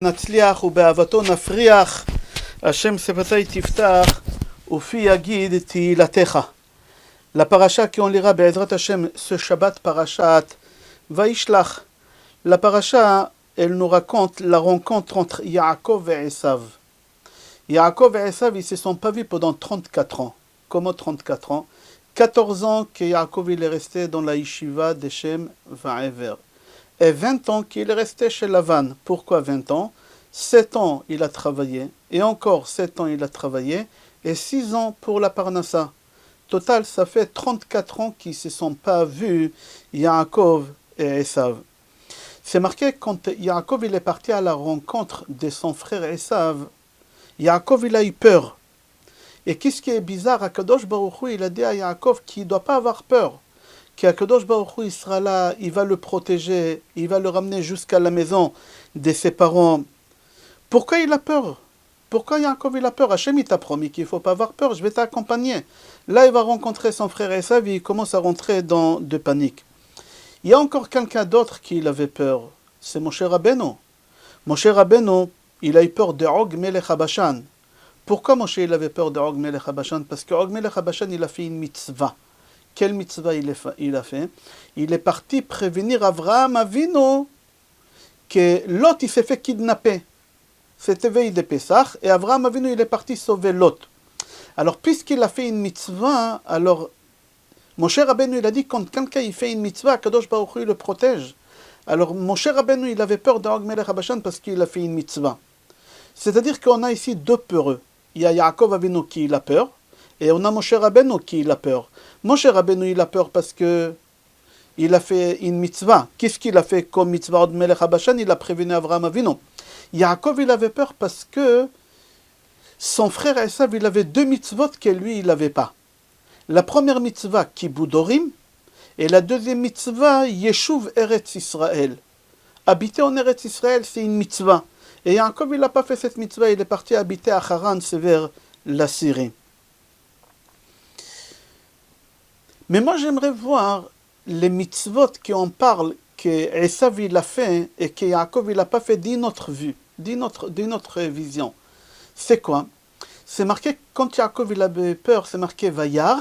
נצליח ובאהבתו נפריח, השם שפתי תפתח ופי יגיד תהילתך. La paracha qu'on lira Be'ezrat Hashem ce Shabbat, parachat Vaishlach. La paracha, elle nous raconte la rencontre entre Yaakov et Esav. Yaakov et Esav, ils ne se sont pas vus pendant 34 ans. Comment 34 ans? 14 ans que Yaakov il est resté dans la yeshiva de Shem Va'ever. Et 20 ans qu'il est resté chez Lavan. Pourquoi 20 ans? 7 ans il a travaillé, et encore 7 ans il a travaillé, et 6 ans pour la Parnassa. Total, ça fait 34 ans qu'ils ne se sont pas vus, Yaakov et Esav. C'est marqué quand Yaakov il est parti à la rencontre de son frère Esav, Yaakov il a eu peur. Et qu'est-ce qui est bizarre, Akadosh Baruch Hu, il a dit à Yaakov qu'il ne doit pas avoir peur. Qu'Akadosh Baruch Hu, il sera là, il va le protéger, il va le ramener jusqu'à la maison de ses parents. Pourquoi il a peur? Pourquoi Yaakov il a peur? Hachem il t'a promis qu'il ne faut pas avoir peur, je vais t'accompagner. Là il va rencontrer son frère Esav et il commence à rentrer dans de panique. Il y a encore quelqu'un d'autre qui avait peur, c'est Moshe Rabbeinu. Moshe Rabbeinu, il a eu peur de Og Melech HaBashan. Pourquoi Moshe il avait peur de Og Melech HaBashan? Parce que Og Melech HaBashan il a fait une mitzvah. Quelle mitzvah il a fait? Il est parti prévenir Avraham Avinu que Lot il s'est fait kidnapper. C'était veille de Pessah et Avraham Avinu il est parti sauver Lot. Alors puisqu'il a fait une mitzvah, alors Moshe Rabbeinu il a dit quand quelqu'un il fait une mitzvah, Kadosh Baruch Hu il le protège. Alors Moshe Rabbeinu il avait peur d'Og Melech HaBashan parce qu'il a fait une mitzvah. C'est-à-dire qu'on a ici deux peureux. Il y a Yaakov Avinu qui il a peur et on a Moshe Rabbeinu qui il a peur. Moshe Rabbeinu il a peur parce que il a fait une mitzvah. Qu'est-ce qu'il a fait comme mitzvah de Melech HaBashan? Il a prévenu Avraham Avinu. Yaakov il avait peur parce que son frère Esav il avait deux mitzvot que lui il n'avait pas. La première mitzvah Kibud Orim et la deuxième mitzvah Yeshuv Eretz Israël. Habiter en Eretz Israël c'est une mitzvah. Et Yaakov il n'a pas fait cette mitzvah, il est parti habiter à Haran, c'est vers la Syrie. Mais moi j'aimerais voir les mitzvot qu'on parle que Esav il a fait et que Yaakov il n'a pas fait d'une autre vue, d'une autre vision. C'est quoi? C'est marqué, quand Yaakov il avait peur, c'est marqué Vayar.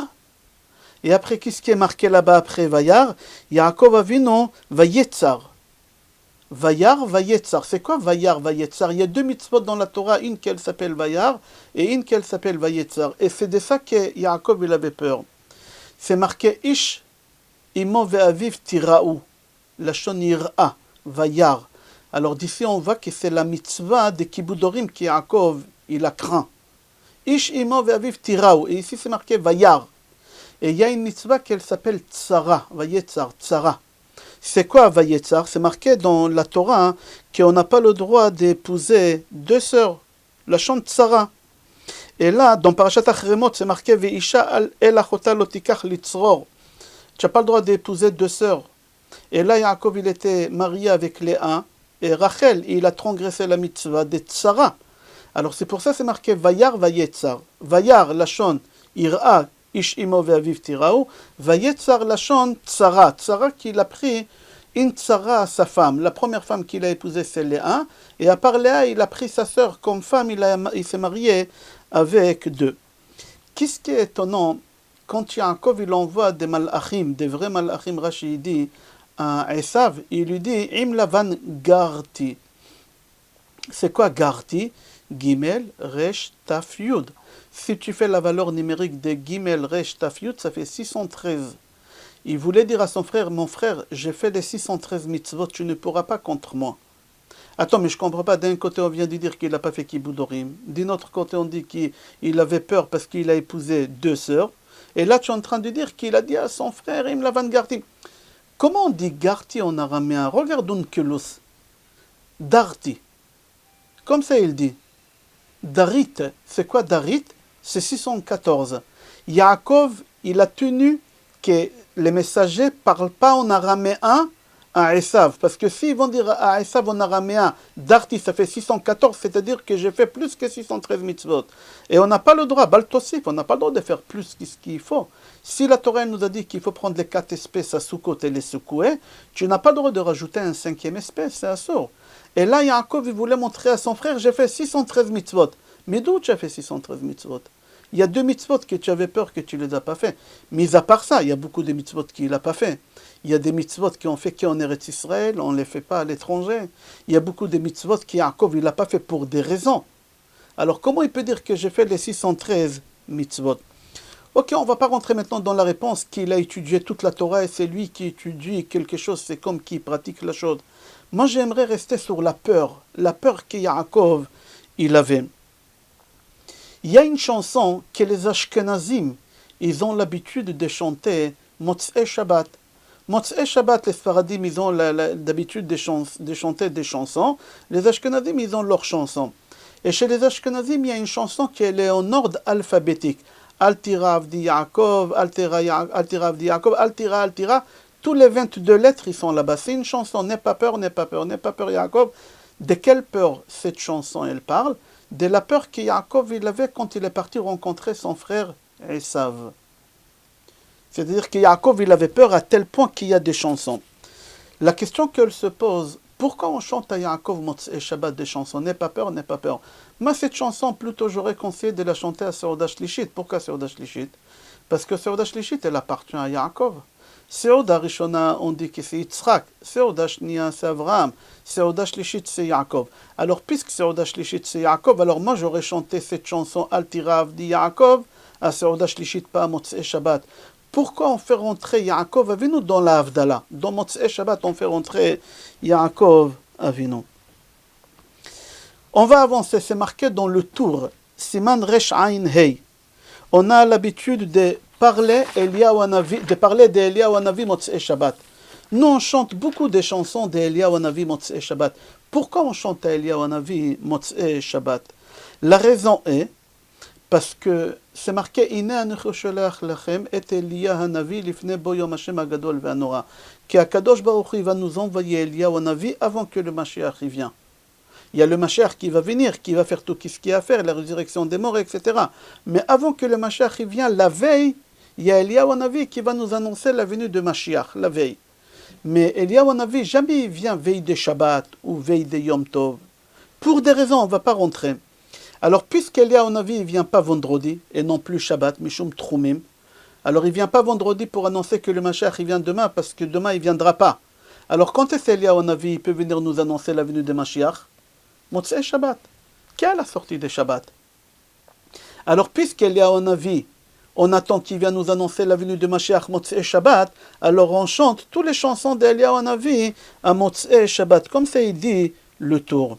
Et après, qu'est-ce qui est marqué là-bas après Vayar? Yaakov Avinu Vayetzar. Vayar, Vayetzar. C'est quoi Vayar, Vayetzar? Il y a deux mitzvot dans la Torah, une qui s'appelle Vayar et une qui s'appelle Vayetzar. Et c'est de ça que Yaakov il avait peur. C'est marqué Ish imo ve'aviv tiraou. La shon ira, Vayar. Alors d'ici on voit que c'est la mitzvah de Kibud Orim qui Yaakov il a craint. Ish imo ve'aviv tiraou. Et ici c'est marqué Vayar. Et il y a une mitzvah qui s'appelle Tsara, Vayetzar, Tsara. C'est quoi Vayetzar? C'est marqué dans la Torah qu'on n'a pas le droit d'épouser deux sœurs. La shon Tsara. Et là, dans Parashat Achremot, c'est marqué Ve'isha al el achota lo tikach litzror. Tu n'as pas le droit d'épouser deux sœurs. Et là, Yaakov, il était marié avec Léa, et Rachel, il a transgressé la mitzvah de Tsara. Alors c'est pour ça c'est marqué Vayar Vayetzar. Vayar, lachon, ira, ish imo ve'aviv tiraou. Vayetzar, lachon, Tsara. Tsara qu'il a pris une Tsara à sa femme. La première femme qu'il a épousée, c'est Léa. Et à part Léa, il a pris sa sœur comme femme, il s'est marié avec deux. Qu'est-ce qui est étonnant? Quand Yaakov il envoie des malachim, des vrais malachim, Rashi dit à Esav, il lui dit Im Lavan Garti. C'est quoi Garti? Gimel, Resh, Taf, Yud. Si tu fais la valeur numérique de Gimel, Resh, Taf, Yud, ça fait 613. Il voulait dire à son frère, mon frère, j'ai fait les 613 mitzvot, tu ne pourras pas contre moi. Attends, mais je ne comprends pas. D'un côté, on vient de dire qu'il n'a pas fait Kibud Orim. D'un autre côté, on dit qu'il avait peur parce qu'il a épousé deux sœurs. Et là, tu es en train de dire qu'il a dit à son frère, Im Lavan Garti. Comment on dit Garti en araméen? Regarde Unkelus. Darti. Comme ça, il dit. Darit. C'est quoi Darit? C'est 614. Yaakov, il a tenu que les messagers ne parlent pas en araméen à Esav. Parce que s'ils vont dire à Esav en araméen, Darti, ça fait 614, c'est-à-dire que j'ai fait plus que 613 mitzvot. Et on n'a pas le droit, Baltosif, on n'a pas le droit de faire plus que ce qu'il faut. Si la Torah nous a dit qu'il faut prendre les 4 espèces à Sukkot et les secouer, tu n'as pas le droit de rajouter un 5e espèce, c'est assourd. Et là, Yaakov, il voulait montrer à son frère, j'ai fait 613 mitzvot. Mais d'où tu as fait 613 mitzvot? Il y a 2 mitzvot que tu avais peur que tu ne les as pas fait. Mis à part ça, il y a beaucoup de mitzvot qu'il n'a pas fait. Il y a des mitzvot qui ont fait qu'en Eretz Israël, on ne les fait pas à l'étranger. Il y a beaucoup de mitzvot qui Yaakov, il n'a pas fait pour des raisons. Alors comment il peut dire que j'ai fait les 613 mitzvot? Ok, on ne va pas rentrer maintenant dans la réponse qu'il a étudié toute la Torah et c'est lui qui étudie quelque chose, c'est comme qui pratique la chose. Moi, j'aimerais rester sur la peur que Yaakov, il avait. Il y a une chanson que les Ashkenazim, ils ont l'habitude de chanter Motzei Shabbat. Motzei Shabbat, les Sfaradim, ils ont l'habitude de chanter des chansons. Les Ashkenazim, ils ont leurs chansons. Et chez les Ashkenazim, il y a une chanson qui est en ordre alphabétique. Altira Avdi Yaakov, Altira Avdi Yaakov, Altira, Altira. Tous les 22 lettres, ils sont là-bas. C'est une chanson, n'aie pas peur, n'aie pas peur, n'aie pas peur Yaakov. De quelle peur cette chanson, elle parle? De la peur que Yaakov il avait quand il est parti rencontrer son frère Esav. C'est-à-dire que Yaakov il avait peur à tel point qu'il y a des chansons. La question qu'elle se pose, pourquoi on chante à Yaakov Motzei Shabbat des chansons? N'aie pas peur, n'aie pas peur. Moi, cette chanson, plutôt, j'aurais conseillé de la chanter à Seudah Shlishit. Pourquoi Seudah Shlishit? Parce que Seudah Shlishit, elle appartient à Yaakov. Seudah Rishona, on dit que c'est Yitzhak. Seudah Shnia, c'est Avraham. Seudah Shlishit, c'est Yaakov. Alors, puisque Seudah Shlishit, c'est Yaakov, alors moi, j'aurais chanté cette chanson Altira Avdi Yaakov à Seudah Shlishit, pas à Motzei Shabbat. Pourquoi on fait rentrer Yaakov Avinu dans la Havdalah? Dans Motzei Shabbat, on fait rentrer Yaakov Avinu. On va avancer, c'est marqué dans le tour. Siman Resh Ain Hei. On a l'habitude de parler d'Eliyahu Hanavi Motzei Shabbat. Nous, on chante beaucoup de chansons d'Eliyahu Hanavi Motzei Shabbat. Pourquoi on chante à Eliyahu Hanavi Motzei Shabbat? La raison est parce que c'est marqué Ine anechu sholach lachem et Eliyahu Hanavi lifnei bo yom Hashem hagadol ve'hanora. Qu'Akadosh Baruch Hu va nous envoyer Eliyahu Hanavi avant que le Mashiach y vienne. Il y a le Mashiach qui va venir, qui va faire tout ce qu'il y a à faire, la résurrection des morts, etc. Mais avant que le Mashiach y vienne, la veille, il y a Eliyahu Hanavi qui va nous annoncer la venue de Mashiach, la veille. Mais Eliyahu Hanavi, jamais il vient veille de Shabbat ou veille de Yom Tov. Pour des raisons, on ne va pas rentrer. Alors, puisqu'Eliyahu Hanavi ne vient pas vendredi, et non plus Shabbat, Mishum Trumim, alors il ne vient pas vendredi pour annoncer que le Mashiach il vient demain, parce que demain il ne viendra pas. Alors, quand est-ce qu'Eliyahu Hanavi peut venir nous annoncer la venue de Mashiach? Motzei Shabbat. Quelle est la sortie de Shabbat? Alors, puisqu'Eliyahu Hanavi, on attend qu'il vienne nous annoncer la venue de Mashiach Motzei Shabbat, alors on chante toutes les chansons d'Eliyahu Hanavi à Motzei Shabbat, comme ça il dit le tour.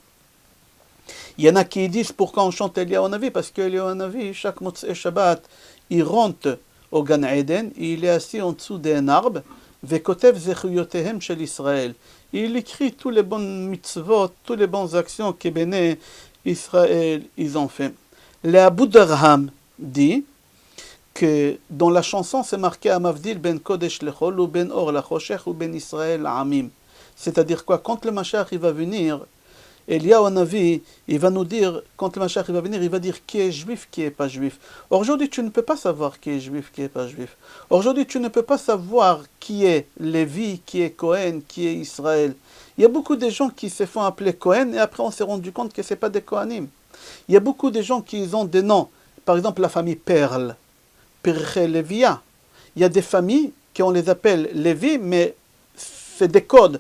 Il y en a qui disent pourquoi on chante Eliyahu Hanavi, parce qu'Eliyahu Hanavi, chaque Motzei Shabbat, il rentre au Gan Eden, il est assis en dessous d'un arbre, Vekotev zechuyotehem shel Israël. Il écrit tous les bons mitzvot, toutes les bonnes actions que Béné Israël ils ont fait. Le Abu Darham dit que dans la chanson c'est marqué Amavdil ben Kodesh lechol ou ben Or lachoshech ou ben Israël amim. C'est-à-dire quoi? Quand le Mashiach il va venir, Eliyahu Hanavi, il va nous dire, quand le Mashiach il va venir, il va dire qui est juif, qui est pas juif. Aujourd'hui, tu ne peux pas savoir qui est juif, qui est pas juif. Aujourd'hui, tu ne peux pas savoir qui est Lévi, qui est Cohen, qui est Israël. Il y a beaucoup de gens qui se font appeler Cohen et après on s'est rendu compte que ce n'est pas des Kohanim. Il y a beaucoup de gens qui ont des noms, par exemple la famille Perle, Perche Lévia. Il y a des familles qu'on les appelle Lévi, mais c'est des codes.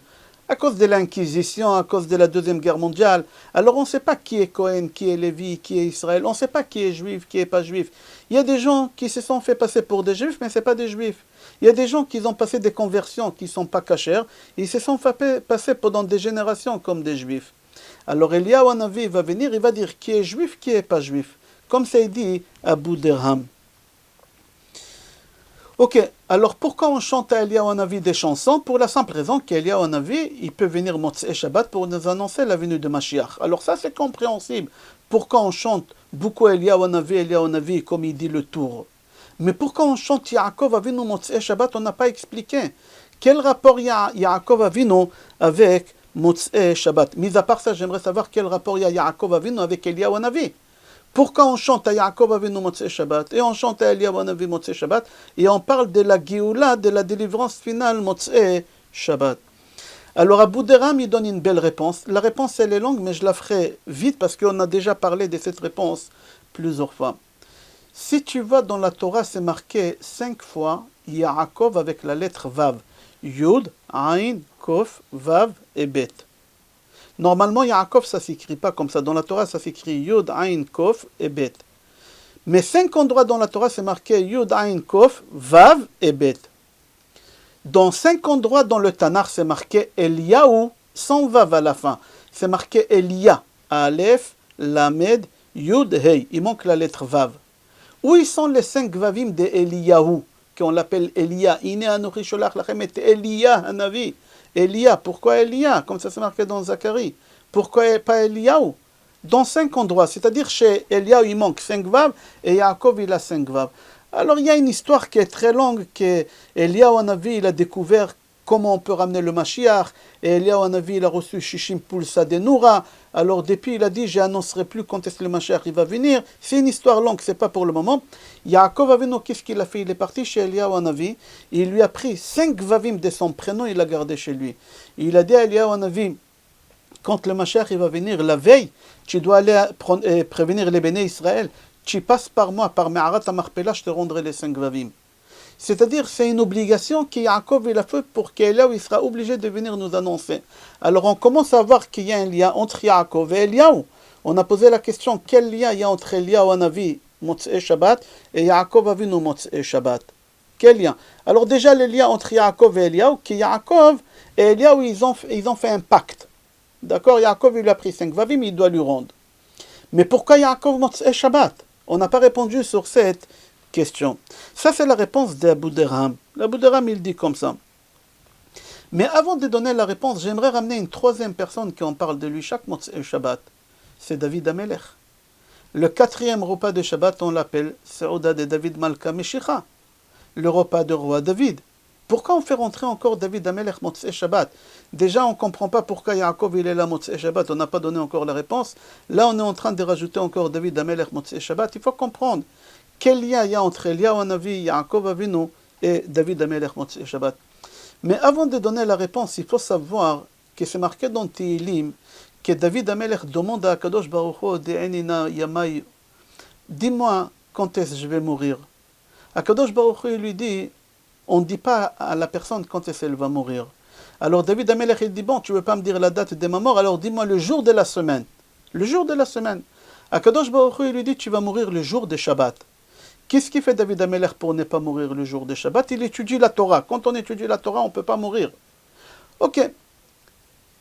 À cause de l'Inquisition, à cause de la Deuxième Guerre mondiale. Alors on ne sait pas qui est Cohen, qui est Lévi, qui est Israël. On ne sait pas qui est juif, qui n'est pas juif. Il y a des gens qui se sont fait passer pour des juifs, mais ce n'est pas des juifs. Il y a des gens qui ont passé des conversions qui ne sont pas cachères. Ils se sont fait passer pendant des générations comme des juifs. Alors Eliyahu Hanavi va venir, il va dire qui est juif, qui n'est pas juif. Comme ça il dit Abu Darham. Ok, alors pourquoi on chante à Eliyahu Hanavi des chansons? Pour la simple raison qu'Eliyahu Hanavi, il peut venir Motzei Shabbat pour nous annoncer la venue de Mashiach. Alors ça c'est compréhensible. Pourquoi on chante beaucoup Eliyahu Hanavi, comme il dit le tour? Mais pourquoi on chante Yaakov Avinu Motzei Shabbat? On n'a pas expliqué. Quel rapport y a Yaakov Avinu avec Motzei Shabbat? Mis à part ça, j'aimerais savoir quel rapport y a Yaakov Avinu avec Eliyahu Hanavi. Pourquoi on chante à Yaakov Avinu Motzei Shabbat et on chante à Eliyahu Hanavi Motzei Shabbat et on parle de la Géoula, de la délivrance finale Motzei Shabbat? Alors Abu Deram, il donne une belle réponse. La réponse, elle est longue, mais je la ferai vite parce qu'on a déjà parlé de cette réponse plusieurs fois. Si tu vois dans la Torah, c'est marqué 5 fois Yaakov avec la lettre Vav. Yud, Ain, Kof, Vav et Bet. Normalement, Yaakov, ça ne s'écrit pas comme ça. Dans la Torah, ça s'écrit Yud, Ain, Kof et Bet. Mais 5 endroits dans la Torah, c'est marqué Yud, Ain, Kof, Vav et Bet. Dans 5 endroits dans le Tanakh, c'est marqué Eliyahu, sans Vav à la fin. C'est marqué Elia, Aleph, Lamed, Yud, Hey. Il manque la lettre Vav. Où ils sont les 5 Vavim de Eliyahu, qu'on l'appelle Elia? Ine Anochi Sholach Lachem et Elia, Hanavi. Elia, pourquoi Elia? Comme ça c'est marqué dans Zacharie. Pourquoi pas Eliyahu? Dans 5 endroits, c'est-à-dire chez Eliyahu il manque 5 Vav et Yaakov il a 5 Vav. Alors il y a une histoire qui est très longue, que Eliyahu Hanavi il a découvert comment on peut ramener le Mashiach, et Eliyahu Hanavi il a reçu Shishim Pulsa de Noura. Alors depuis il a dit j'annoncerai plus quand est-ce que le Mashiach il va venir. C'est une histoire longue, c'est pas pour le moment. Yaakov Avinu, qu'est-ce qu'il a fait? Il est parti chez Eliyahu Hanavi, il lui a pris 5 Vavim de son prénom, il l'a gardé chez lui. Il a dit à Eliyahu Hanavi, quand le Mashiach il va venir la veille, tu dois aller prévenir les béné Israël, tu passes par moi, par Me'arat HaMachpelah, je te rendrai les 5 Vavim. C'est-à-dire, c'est une obligation que Yaakov il a fait pour qu'Eliyahu il sera obligé de venir nous annoncer. Alors, on commence à voir qu'il y a un lien entre Yaakov et Eliyahu. On a posé la question, quel lien il y a entre Eliyahu Hanavi, Motzei Shabbat, et Yaakov Avinu, Motzei Shabbat? Quel lien? Alors déjà, le lien entre Yaakov et Eliyahu, que Yaakov et Eliyahu, ils ont fait un pacte. D'accord? Yaakov, il lui a pris 5 Vavim, il doit lui rendre. Mais pourquoi Yaakov Motzei Shabbat? On n'a pas répondu sur cette question. Ça, c'est la réponse d'Abu Deram. Abu Deram, il dit comme ça. Mais avant de donner la réponse, j'aimerais ramener une troisième personne qui en parle de lui chaque Motzei Shabbat. C'est David Amelech. Le 4e repas de Shabbat, on l'appelle Seuda de David Malka Meshicha, le repas de roi David. Pourquoi on fait rentrer encore David Amelech Motzei Shabbat? Déjà, on ne comprend pas pourquoi Yaakov il est là Motzei Shabbat. On n'a pas donné encore la réponse. Là, on est en train de rajouter encore David Amelech Motzei Shabbat. Il faut comprendre quel lien il y a entre Eliyahu Hanavi, Yaakov Avinu et David Amelech Motzei Shabbat. Mais avant de donner la réponse, il faut savoir que c'est marqué dans Tehillim que David Amelech demande à Kadosh Baruch Hu De'enina Yamai, dis-moi quand est-ce que je vais mourir. Kadosh Baruch Hu lui dit, on ne dit pas à la personne quand est-ce qu'elle va mourir. Alors David Amelech il dit, bon, tu ne veux pas me dire la date de ma mort, alors dis-moi le jour de la semaine. Le jour de la semaine. Kadosh Baruch Hu il lui dit, tu vas mourir le jour de Shabbat. Qu'est-ce qu'il fait David Amelech pour ne pas mourir le jour de Shabbat? Il étudie la Torah. Quand on étudie la Torah, on ne peut pas mourir. Ok.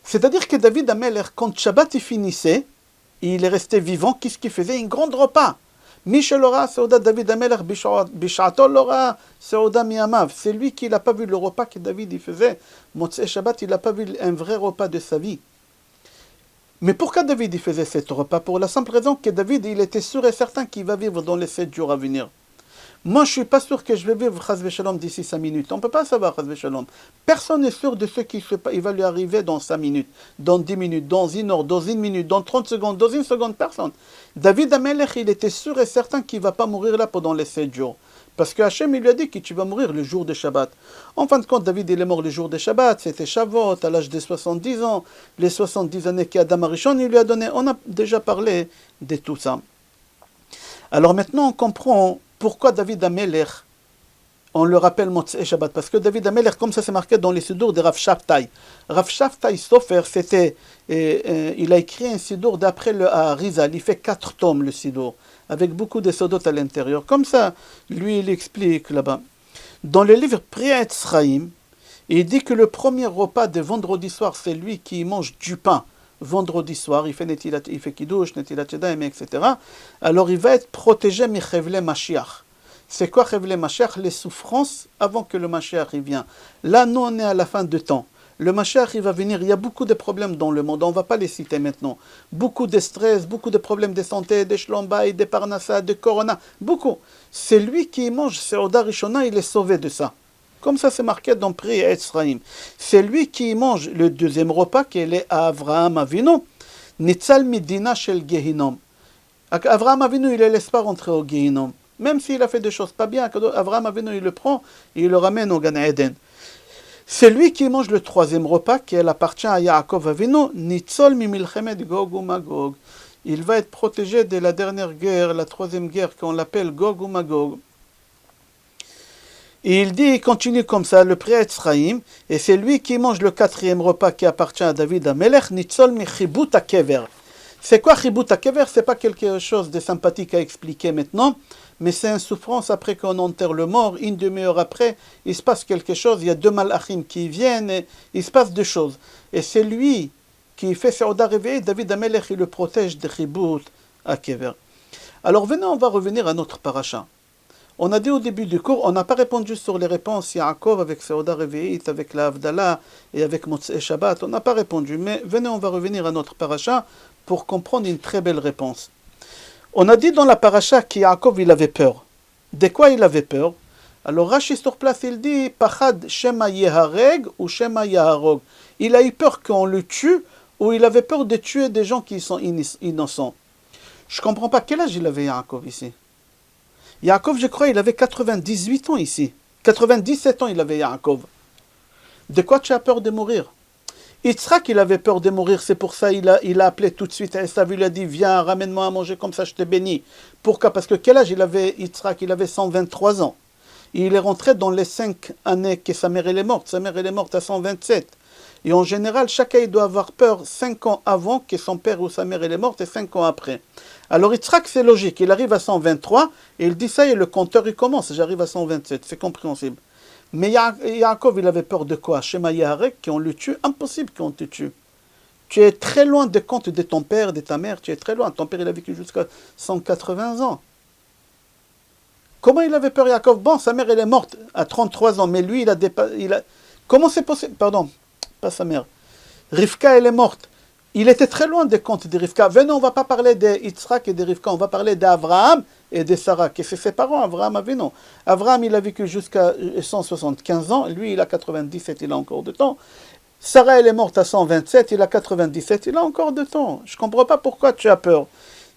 C'est-à-dire que David Amelech, quand Shabbat il finissait, il est resté vivant, qu'est-ce qu'il faisait? Un grand repas. Michel Ora, Seuda David Amelech, Bishatol Ora, Seuda Miamav. C'est lui qui n'a pas vu le repas que David il faisait. Motzei Shabbat, il n'a pas vu un vrai repas de sa vie. Mais pourquoi David il faisait ce repas? Pour la simple raison que David il était sûr et certain qu'il va vivre dans les 7 jours à venir. Moi je ne suis pas sûr que je vais vivre Chas v'Shalom d'ici 5 minutes. On ne peut pas savoir Chas v'Shalom. Personne n'est sûr de ce qui va lui arriver dans 5 minutes, dans 10 minutes, dans 1 heure, dans 1 minute, dans 30 secondes, dans 1 seconde, personne. David Amelech il était sûr et certain qu'il ne va pas mourir là pendant les 7 jours. Parce que Hachem il lui a dit que tu vas mourir le jour de Shabbat. En fin de compte, David il est mort le jour de Shabbat, c'était Shavuot, à l'âge de 70 ans, les 70 années qu'Adam Arishon il lui a donné. On a déjà parlé de tout ça. Alors maintenant on comprend pourquoi David Amelech, on le rappelle Motzei Shabbat. Parce que David Amelech, comme ça c'est marqué dans les sidour de Rav Shabtai. Rav Shabtai Sofer, il a écrit un sidour d'après le Harizal. Il fait 4 tomes le sidour, avec beaucoup de sodotes à l'intérieur. Comme ça, lui, il explique là-bas. Dans le livre Priat Sraim, il dit que le premier repas de vendredi soir, c'est lui qui mange du pain. Vendredi soir, il fait kiddush, netilat yadayim, etc. Alors il va être protégé mi chevle Mashiach. C'est quoi chevle Mashiach? Les souffrances avant que le Mashiach y vienne. Là, nous, on est à la fin de temps. Le Mashiach, il va venir. Il y a beaucoup de problèmes dans le monde. On ne va pas les citer maintenant. Beaucoup de stress, beaucoup de problèmes de santé, de shlombaï, de parnassa, de corona. Beaucoup. C'est lui qui mange Seuda Rishona, il est sauvé de ça. Comme ça, c'est marqué dans Pri Etzraim. C'est lui qui mange le deuxième repas, qui est Avraham Avinu. Nitzal Midina Shel Gehinom. Avraham Avinu, il ne laisse pas rentrer au Gehinom. Même s'il a fait des choses pas bien, Avraham Avinu, il le prend et il le ramène au Gan Eden. Celui qui mange le troisième repas, qui appartient à Yaakov Avinu, Nitzol mimilchemet Gog ou Magog. Il va être protégé de la dernière guerre, la troisième guerre qu'on l'appelle Gog ou Magog. Et il dit, il continue comme ça, le prix Etzraïm, et c'est lui qui mange le quatrième repas qui appartient à David Amelech, Nitzol mi chibut hakever. C'est quoi chibut hakever? C'est pas quelque chose de sympathique à expliquer maintenant, mais c'est une souffrance après qu'on enterre le mort, une demi-heure après, il se passe quelque chose, il y a deux malachim qui viennent, et il se passe deux choses. Et c'est lui qui fait Seuda réveillé, David Amelech, il le protège de chibut hakever. Alors venez, on va revenir à notre paracha. On a dit au début du cours, on n'a pas répondu sur les réponses Yaakov avec Seuda Reveït, avec la Havdalah et avec Motzei Shabbat. On n'a pas répondu, mais venez, on va revenir à notre paracha pour comprendre une très belle réponse. On a dit dans la paracha qu'Yaakov il avait peur. De quoi il avait peur? Alors Rashi sur place il dit Pachad Shema Yehareg ou Shema Yaharog. Il a eu peur qu'on le tue ou il avait peur de tuer des gens qui sont innocents. Je ne comprends pas quel âge il avait Yaakov ici. Yaakov, je crois, il avait 98 ans ici. 97 ans, il avait Yaakov. De quoi tu as peur de mourir? Yitzhak, il avait peur de mourir, c'est pour ça il a appelé tout de suite Esav, il a dit, viens, ramène-moi à manger, comme ça je te bénis. Pourquoi? Parce que quel âge il avait Yitzhak? Il avait 123 ans. Il est rentré dans les 5 années que sa mère elle est morte. Sa mère elle est morte à 127. Et en général, chacun il doit avoir peur 5 ans avant que son père ou sa mère elle est morte et 5 ans après. Alors Yitzhak, c'est logique, il arrive à 123 et il dit ça et le compteur il commence, j'arrive à 127, c'est compréhensible. Mais Yaakov, il avait peur de quoi? Shema Yaharek, qu'on le tue, impossible qu'on te tue. Tu es très loin des comptes de ton père, de ta mère, tu es très loin. Ton père, il a vécu jusqu'à 180 ans. Comment il avait peur, Yaakov? Bon, sa mère, elle est morte à 33 ans, mais lui, Comment c'est possible? Pardon, pas sa mère. Rivka, elle est morte. Il était très loin des contes de Rivka. Venez, on ne va pas parler de Yitzhak et de Rivka, on va parler d'Abraham et de Sarah, qui c'est ses parents, Abraham Avinu. Abraham, il a vécu jusqu'à 175 ans, lui, il a 97, il a encore de temps. Sarah, elle est morte à 127, il a 97, il a encore de temps. Je ne comprends pas pourquoi tu as peur.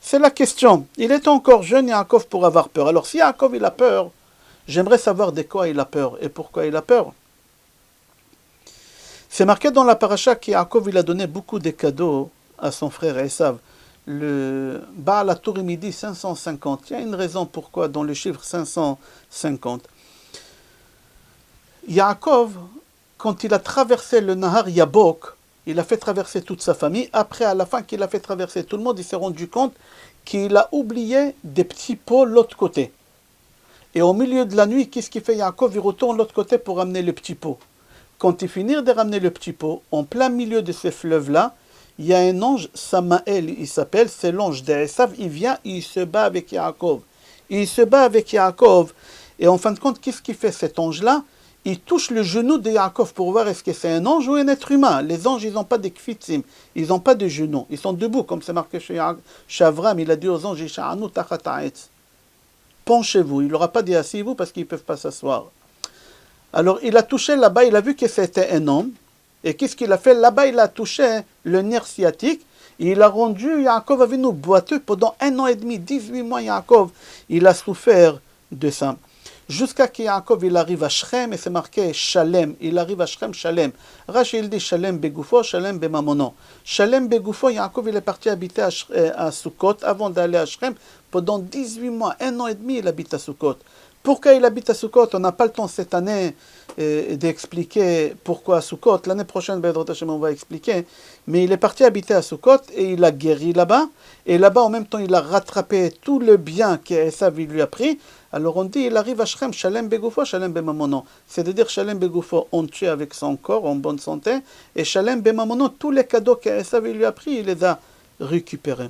C'est la question. Il est encore jeune, Yaakov, pour avoir peur. Alors, si Yaakov, il a peur, j'aimerais savoir de quoi il a peur et pourquoi il a peur. C'est marqué dans la paracha qu'Yaakov il a donné beaucoup de cadeaux à son frère Esav. Le Baal HaTurim dit 550. Il y a une raison pourquoi dans le chiffre 550. Yaakov, quand il a traversé le Nahar Yabok, il a fait traverser toute sa famille. Après, à la fin qu'il a fait traverser tout le monde, il s'est rendu compte qu'il a oublié des petits pots de l'autre côté. Et au milieu de la nuit, qu'est-ce qu'il fait Yaakov? Il retourne de l'autre côté pour ramener le petit pot. Quand il finit de ramener le petit pot, en plein milieu de ce fleuve-là, il y a un ange, Samaël, il s'appelle, c'est l'ange d'Esav, il vient, il se bat avec Yaakov. Il se bat avec Yaakov, et en fin de compte, qu'est-ce qu'il fait cet ange-là? Il touche le genou de Yaakov pour voir est-ce que c'est un ange ou un être humain. Les anges, ils n'ont pas de kfitzim, ils n'ont pas de genoux, ils sont debout, comme c'est marqué chez Avram, il a dit aux anges, penchez-vous, il n'aura pas dit asseyez-vous parce qu'ils ne peuvent pas s'asseoir. Alors il a touché là-bas, il a vu que c'était un homme. Et qu'est-ce qu'il a fait? Là-bas, il a touché le nerf sciatique. Et il a rendu Yaakov Avinu boiteux pendant 1 an et demi, 18 mois. Yaakov, il a souffert de ça. Jusqu'à que Yaakov il arrive à Shrem, et c'est marqué Shalem. Il arrive à Shrem, Shalem. Rashi il dit Shalem Begoufo, Shalem Bemamono. Shalem Begoufo, Yaakov il est parti habiter à Sukkot avant d'aller à Shrem. Pendant 18 mois, 1 an et demi, il habite à Sukkot. Pourquoi il habite à Sukkot? On n'a pas le temps cette année d'expliquer pourquoi à Sukkot. L'année prochaine, on va expliquer. Mais il est parti habiter à Sukkot et il a guéri là-bas. Et là-bas, en même temps, il a rattrapé tout le bien qu'Esav lui a pris. Alors on dit, il arrive à Shrem, Shalem Begoufo, Shalem Bemamono. C'est-à-dire Shalem Begoufo, on tue avec son corps, en bonne santé. Et Shalem Bemamono, tous les cadeaux qu'Esav lui a pris, il les a récupérés.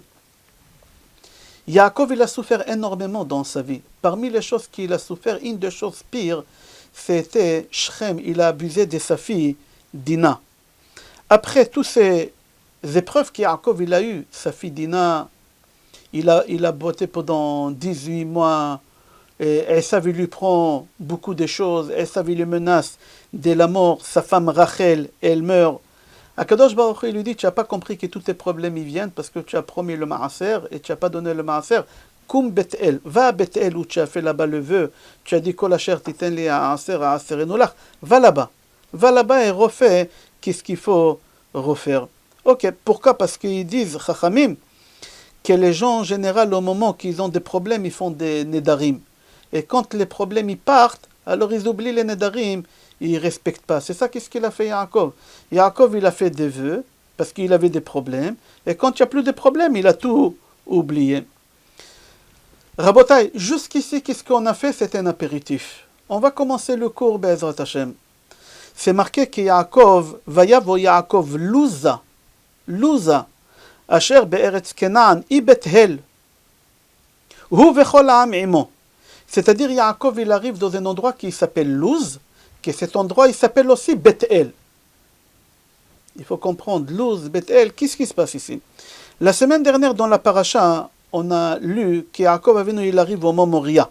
Yaakov, il a souffert énormément dans sa vie. Parmi les choses qu'il a souffert, une des choses pires, c'était Shrem, il a abusé de sa fille, Dina. Après toutes ces épreuves qu'Yaakov il a eues, sa fille Dina, il a boité pendant 18 mois, et Esav lui prend beaucoup de choses, Esav lui menace de la mort, sa femme Rachel, elle meurt. Akadosh Baruch Hu, il lui dit, tu n'as pas compris que tous tes problèmes y viennent parce que tu as promis le maaser et tu n'as pas donné le maaser. Koum Bethel, va à Bethel où tu as fait là-bas le vœu, tu as dit Kol asher titen li ha'aser ha'aser enolach, va là-bas. va là-bas et refait qu'est-ce qu'il faut refaire. Ok, pourquoi? Parce qu'ils disent, Chachamim, que les gens en général, au moment qu'ils ont des problèmes, ils font des nedarim. Et quand les problèmes ils partent, alors ils oublient les nedarim, ils ne respectent pas. C'est ça qu'est-ce qu'il a fait Yaakov. Yaakov, il a fait des vœux, parce qu'il avait des problèmes, et quand il n'y a plus de problèmes, il a tout oublié. Rabotai, jusqu'ici, qu'est-ce qu'on a fait? C'était un apéritif. On va commencer le cours, Be'ezrat Hashem. C'est marqué que Yaakov, Vayavo Yaakov Luza, Luza, Asher Be'eretz Kenan, I Bethel, Hu Vechol Ha'am Imo. C'est-à-dire, Yaakov, il arrive dans un endroit qui s'appelle Luz, que cet endroit, il s'appelle aussi Bethel. Il faut comprendre, Luz, Bethel, qu'est-ce qui se passe ici? La semaine dernière, dans la paracha, on a lu que Yaakov Avinu, il arrive au mont Moria.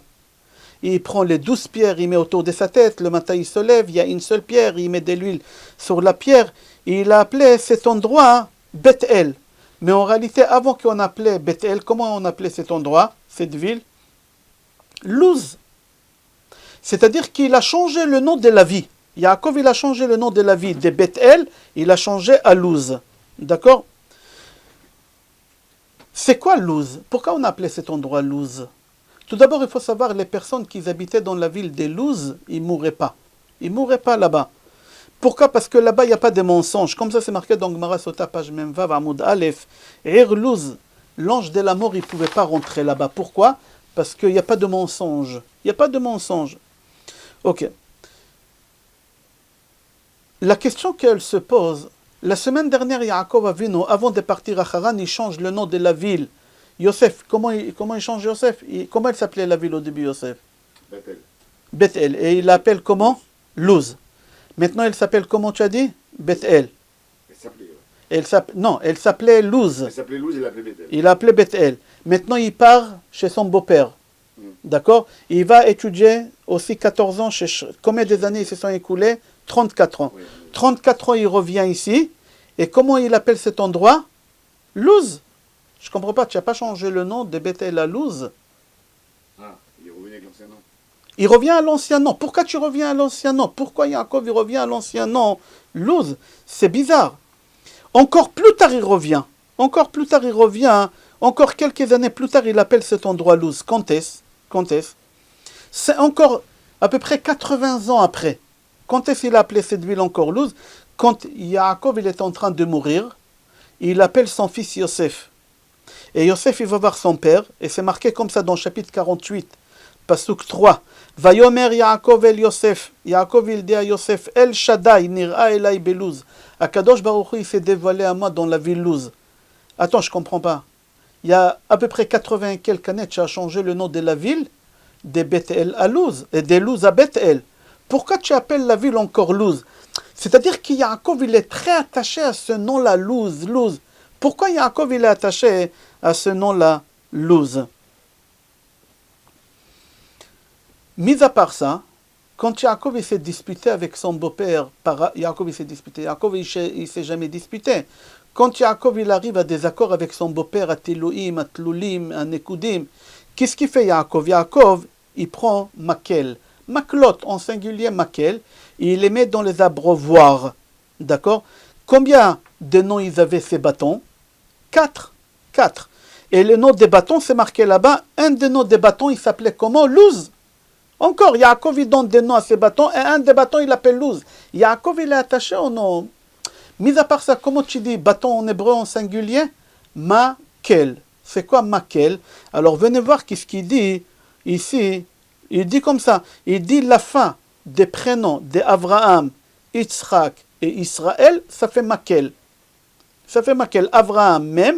Il prend les 12 pierres, il met autour de sa tête, le matin il se lève, il y a une seule pierre, il met de l'huile sur la pierre, et il a appelé cet endroit Bethel. Mais en réalité, avant qu'on appelait Bethel, comment on appelait cet endroit, cette ville? Luz. C'est-à-dire qu'il a changé le nom de la vie. Yaakov, il a changé le nom de la vie de Bethel, il a changé à Luz. D'accord? C'est quoi Luz? Pourquoi on appelait cet endroit Luz? Tout d'abord, il faut savoir, les personnes qui habitaient dans la ville de Luz, ils ne mourraient pas. Ils ne mourraient pas là-bas. Pourquoi? Parce que là-bas, il n'y a pas de mensonges. Comme ça, c'est marqué dans Gemara Sota, page Memvav, Amoud Aleph. Ir Luz, l'ange de la mort, il ne pouvait pas rentrer là-bas. Pourquoi? Parce qu'il n'y a pas de mensonges. Il n'y a pas de mensonges. Ok. La question qu'elle se pose, la semaine dernière, Yaakov Avinu, avant de partir à Haran, il change le nom de la ville. Yosef, comment il change Yosef? Comment il s'appelait la ville au début, Yosef? Bethel. Bethel. Et il l'appelle comment? Luz. Maintenant, elle s'appelle comment tu as dit? Bethel. Non, elle s'appelait Luz. Elle s'appelait Luz, il l'appelait Bethel. Il a appelé Bethel. Maintenant, il part chez son beau-père. D'accord? Il va étudier aussi 14 ans. Combien d'années se sont écoulés? 34 ans. Oui. 34 ans, il revient ici. Et comment il appelle cet endroit? Luz. Je ne comprends pas, tu n'as pas changé le nom de Bethel à Luz. Ah, il revient avec l'ancien nom. Il revient à l'ancien nom. Pourquoi tu reviens à l'ancien nom? Pourquoi Yaakov il revient à l'ancien nom Luz? C'est bizarre. Encore plus tard il revient. Encore plus tard il revient. Encore quelques années plus tard il appelle cet endroit Luz. Quand est-ce? C'est encore à peu près 80 ans après. Quand est-ce qu'il a appelé cette ville encore Luz? Quand Yaakov il est en train de mourir, il appelle son fils Yosef. Et Yosef, il va voir son père, et c'est marqué comme ça dans le chapitre 48, Pasuk 3. Vayomer Yaakov el Yosef. Yaakov, il dit à Yosef, El Shaddai, nira elai beluz. Akadosh Baruch Hu, il s'est dévoilé à moi dans la ville Luz. Attends, je comprends pas. Il y a à peu près 80 et quelques années, tu as changé le nom de la ville, de Bethel à Luz, et de Luz à Bethel. Pourquoi tu appelles la ville encore Luz? C'est-à-dire que Yaakov, il est très attaché à ce nom-là, Luz, Luz. Pourquoi Yaakov, il est attaché à ce nom-là, Luz? Mis à part ça, quand Yaakov il s'est disputé avec son beau-père, Yaakov il s'est jamais disputé. Quand Yaakov il arrive à des accords avec son beau-père, à Tilouim, à Tloulim, à Nekudim, qu'est-ce qu'il fait Yaakov? Yaakov, il prend Makel, Maklot en singulier Makel, et il les met dans les abreuvoirs. D'accord? Combien de noms ils avaient ces bâtons? 4. Et le nom des bâtons, c'est marqué là-bas. Un des noms des bâtons, il s'appelait comment? Luz. Encore, Yaakov, il donne des noms à ses bâtons, et un des bâtons, il l'appelle Luz. Yaakov, il est attaché au nom. Mis à part ça, comment tu dis bâton en hébreu en singulier? Makel. C'est quoi Makel? Alors, venez voir qu'est-ce qu'il dit ici. Il dit comme ça. Il dit la fin des prénoms d'Abraham, Yitzhak et Israël, ça fait Makel. Ça fait Makel. Abraham même,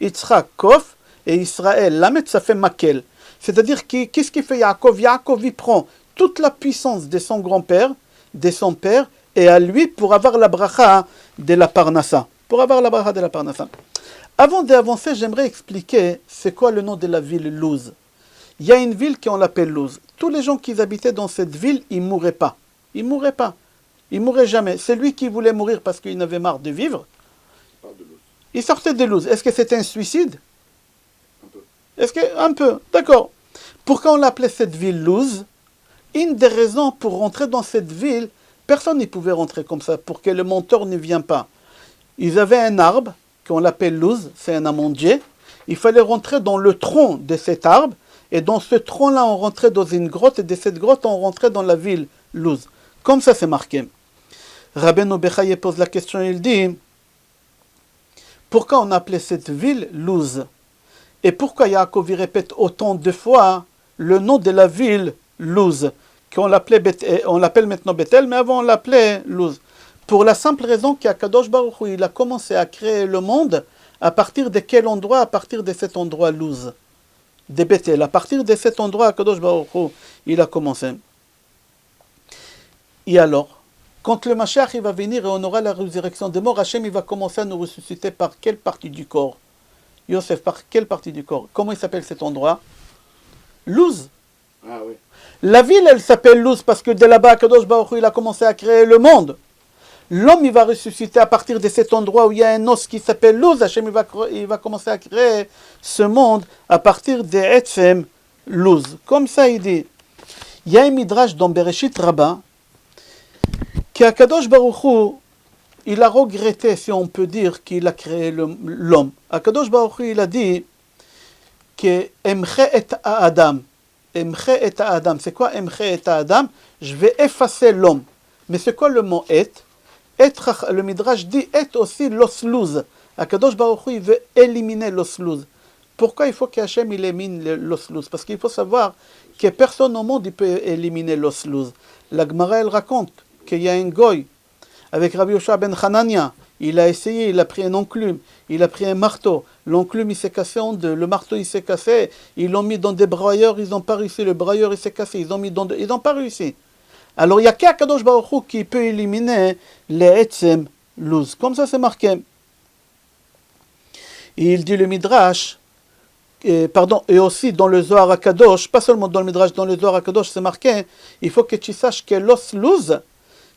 Yitzhak Kof et Israël Lamet, ça fait Makel. C'est-à-dire qu'est-ce qu'il fait Yaakov? Yaakov il prend toute la puissance de son grand-père, de son père, et à lui pour avoir la bracha de la Parnassa. Avant d'avancer, j'aimerais expliquer c'est quoi le nom de la ville Luz. Il y a une ville qu'on l'appelle Luz. Tous les gens qui habitaient dans cette ville, ils ne mouraient pas. Ils ne mouraient jamais. C'est lui qui voulait mourir parce qu'il en avait marre de vivre. Il sortait de Luz. Est-ce que c'était un suicide? Un peu, d'accord. Pourquoi on l'appelait cette ville Luz? Une des raisons pour rentrer dans cette ville, personne n'y pouvait rentrer comme ça pour que le menteur ne vienne pas. Ils avaient un arbre qu'on l'appelle Luz, c'est un amandier. Il fallait rentrer dans le tronc de cet arbre, et dans ce tronc-là, on rentrait dans une grotte, et de cette grotte, on rentrait dans la ville Luz. Comme ça, c'est marqué. Rabbeinu Bechaye pose la question, il dit, pourquoi on appelait cette ville Luz? Et pourquoi Yaakov y répète autant de fois le nom de la ville Luz, qu'on l'appelle maintenant Bethel, mais avant on l'appelait Luz? Pour la simple raison qu'Akadosh Baruch Hu, il a commencé à créer le monde à partir de quel endroit? À partir de cet endroit Luz, de Bethel. À partir de cet endroit, Akadosh Baruch Hu, il a commencé. Et alors, quand le Mashiach il va venir et on aura la résurrection des morts, Hachem il va commencer à nous ressusciter par quelle partie du corps? Yosef, par quelle partie du corps? Comment il s'appelle cet endroit? Luz. Ah oui. La ville, elle s'appelle Luz parce que de là-bas, Akadosh Baruch Hu, il a commencé à créer le monde. L'homme, il va ressusciter à partir de cet endroit où il y a un os qui s'appelle Luz. Hachem, il va commencer à créer ce monde à partir de Etzem Luz. Comme ça, il dit. Il y a un midrash dans Bereshit Rabbah qu'Akadosh Baruch Hu, il a regretté, si on peut dire, qu'il a créé l'homme. Akadosh Baruch Hu, il a dit que Emche et Adam. Emche et Adam. C'est quoi Emche et Adam? Je vais effacer l'homme. Mais c'est quoi le mot et? Être, le Midrash dit et aussi l'osluz. Akadosh Baruch Hu, il veut éliminer l'osluz. Pourquoi il faut qu'Hachem il élimine l'osluz? Parce qu'il faut savoir que personne au monde il peut éliminer l'osluz. La Gemara elle raconte qu'il y a un goy avec Rabbi Yoshua ben Hanania. Il a essayé, il a pris un enclume, il a pris un marteau. L'enclume il s'est cassé en deux, le marteau il s'est cassé. Ils l'ont mis dans des brailleurs, ils n'ont pas réussi. Le brailleur il s'est cassé, ils n'ont pas réussi. Alors il n'y a qu'Akadosh Baruch Hu qui peut éliminer les Etzem Luz. Comme ça c'est marqué. Et il dit le Midrash, et aussi dans le Zohar HaKadosh, pas seulement dans le Midrash, dans le Zohar HaKadosh c'est marqué, il faut que tu saches que l'os Luz,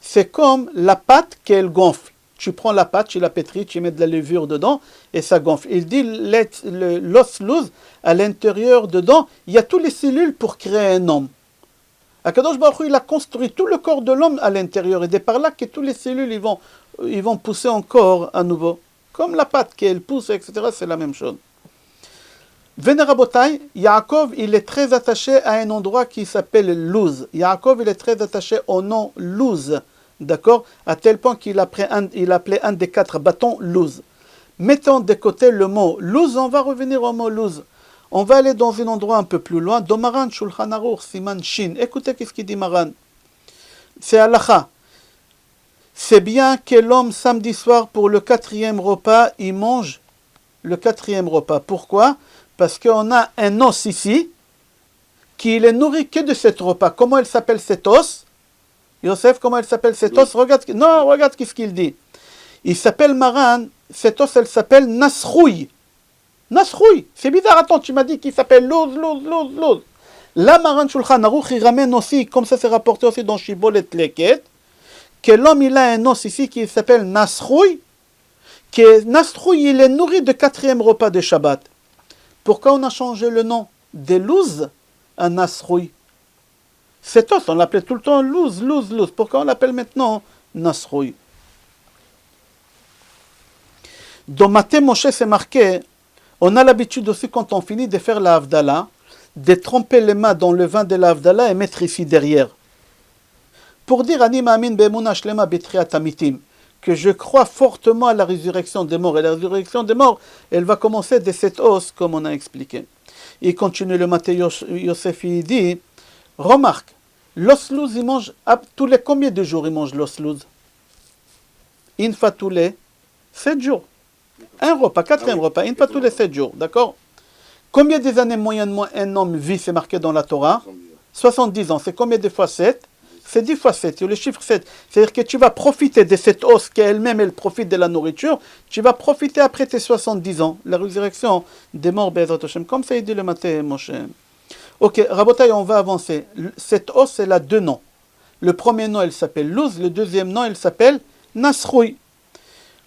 c'est comme la pâte qu'elle gonfle. Tu prends la pâte, tu la pétris, tu mets de la levure dedans et ça gonfle. Il dit l'os Luz, à l'intérieur dedans, il y a toutes les cellules pour créer un homme. Akadosh Baruch Hu, il a construit tout le corps de l'homme à l'intérieur. Et c'est par là que toutes les cellules ils vont pousser encore à nouveau. Comme la pâte qu'elle pousse, etc. C'est la même chose. Vénérabotai, Yaakov, il est très attaché à un endroit qui s'appelle Luz. Yaakov, il est très attaché au nom Luz. D'accord? À tel point qu'il appelait un des 4 bâtons Luz. Mettons de côté le mot Luz, on va revenir au mot Luz. On va aller dans un endroit un peu plus loin. Dans Maran, Shulchan Aruch, Siman Shin. Écoutez qu'est-ce qu'il dit Maran. C'est Halacha. C'est bien que l'homme, samedi soir, pour le 4e repas, il mange le 4e repas. Pourquoi? Parce qu'on a un os ici, qui est nourri que de cet repas. Comment il s'appelle cet os? Yosef, comment il s'appelle cet os? Regarde ce qu'il dit. Il s'appelle Maran, cet os, elle s'appelle Nasroui. Nasroui, c'est bizarre, attends, tu m'as dit qu'il s'appelle Luz. La Maran Shulchan Aruch, il ramène aussi, comme ça c'est rapporté aussi dans Shibolet Leket, que l'homme il a un os ici qui s'appelle Nasroui, que Nasroui il est nourri de 4e repas de Shabbat. Pourquoi on a changé le nom de Luz à Nasroui? Cet os, on l'appelait tout le temps Luz. Pourquoi on l'appelle maintenant Nasroui? Dans Matthieu Moshe, c'est marqué, on a l'habitude aussi quand on finit de faire la Havdalah, de tremper les mains dans le vin de la Havdalah et mettre ici derrière. Pour dire Ani Ma'amin Be'emuna Shlema B'Triat Amitim, que je crois fortement à la résurrection des morts. Et la résurrection des morts, elle va commencer de cet os, comme on a expliqué. Il continue le Matthieu Yosef, il dit, remarque, l'os Luz, il mange tous les combien de jours il mange l'os Luz? Une fois tous les 7 jours. Un repas, 4e repas, une fois tous les 7 jours, d'accord? Combien des années moyennement un homme vit, c'est marqué dans la Torah? 70 ans. C'est combien de fois 7? C'est 10 fois 7, c'est le chiffre 7. C'est-à-dire que tu vas profiter de cette os qu'elle-même, elle profite de la nourriture, tu vas profiter après tes 70 ans, la résurrection des morts, Be'ezrat Hashem, comme ça il dit le Matthieu Moshe. Ok, Rabotai, on va avancer. Cette os, elle a 2 noms. Le premier nom, elle s'appelle Luz, le deuxième nom, elle s'appelle Nasroui.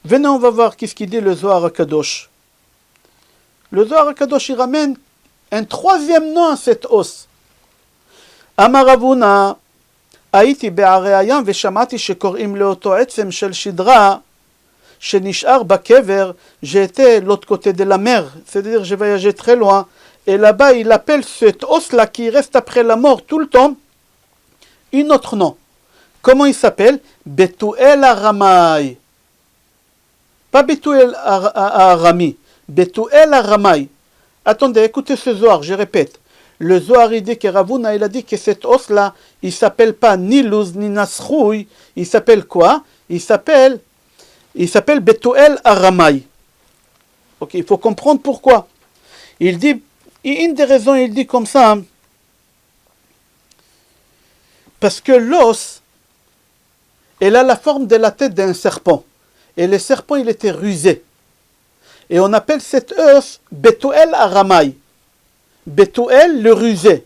Venez, on va voir qu'est-ce qu'il dit le Zohar HaKadosh. Le Zohar HaKadosh, il ramène un 3e nom à cette os. Amaravuna, הייתי בערי הים ושמעתי שקוראים לאותו עצם של שדרה שנשאר בקבר, j'étais l'autre côté de la mer, c'est-à-dire je voyageais très loin, et là-bas il appelle cet os-là qui reste après la mort tout le temps, un autre nom. Comment il s'appelle? Bethuel Aramai. Pas Bethuel Arami, Bethuel Aramai. Attendez, écoutez ce Zohar, je répète. Le Zohar il dit que Ravuna il a dit que cet os-là, il s'appelle pas ni Luz ni Nasroui, il s'appelle quoi? Il s'appelle Bethuel Aramai. Ok, il faut comprendre pourquoi. Il dit, une des raisons, il dit comme ça, parce que l'os, elle a la forme de la tête d'un serpent. Et le serpent, il était rusé. Et on appelle cet os Bethuel Aramai. Bethuel, le rusé.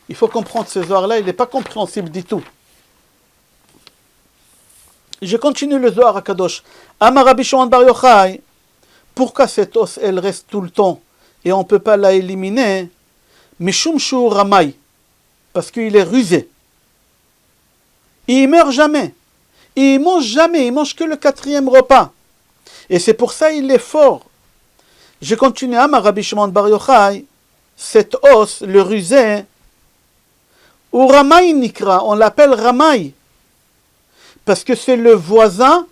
Il faut comprendre ce Zohar-là, il n'est pas compréhensible du tout. Je continue le Zohar à Kadosh. Amar Rabbi Shimon Bar Yochai, pourquoi cet os, elle reste tout le temps et on ne peut pas la éliminer? Mishum Shu Ramai, parce qu'il est rusé. Il meurt jamais. Il mange jamais, il mange que le 4e repas. Et c'est pour ça qu'il est fort. Je continue à Rabbi Shimon Bar Yochai, cet os, le rusé, ou Ramai Nikra, on l'appelle Ramai, parce que c'est le voisin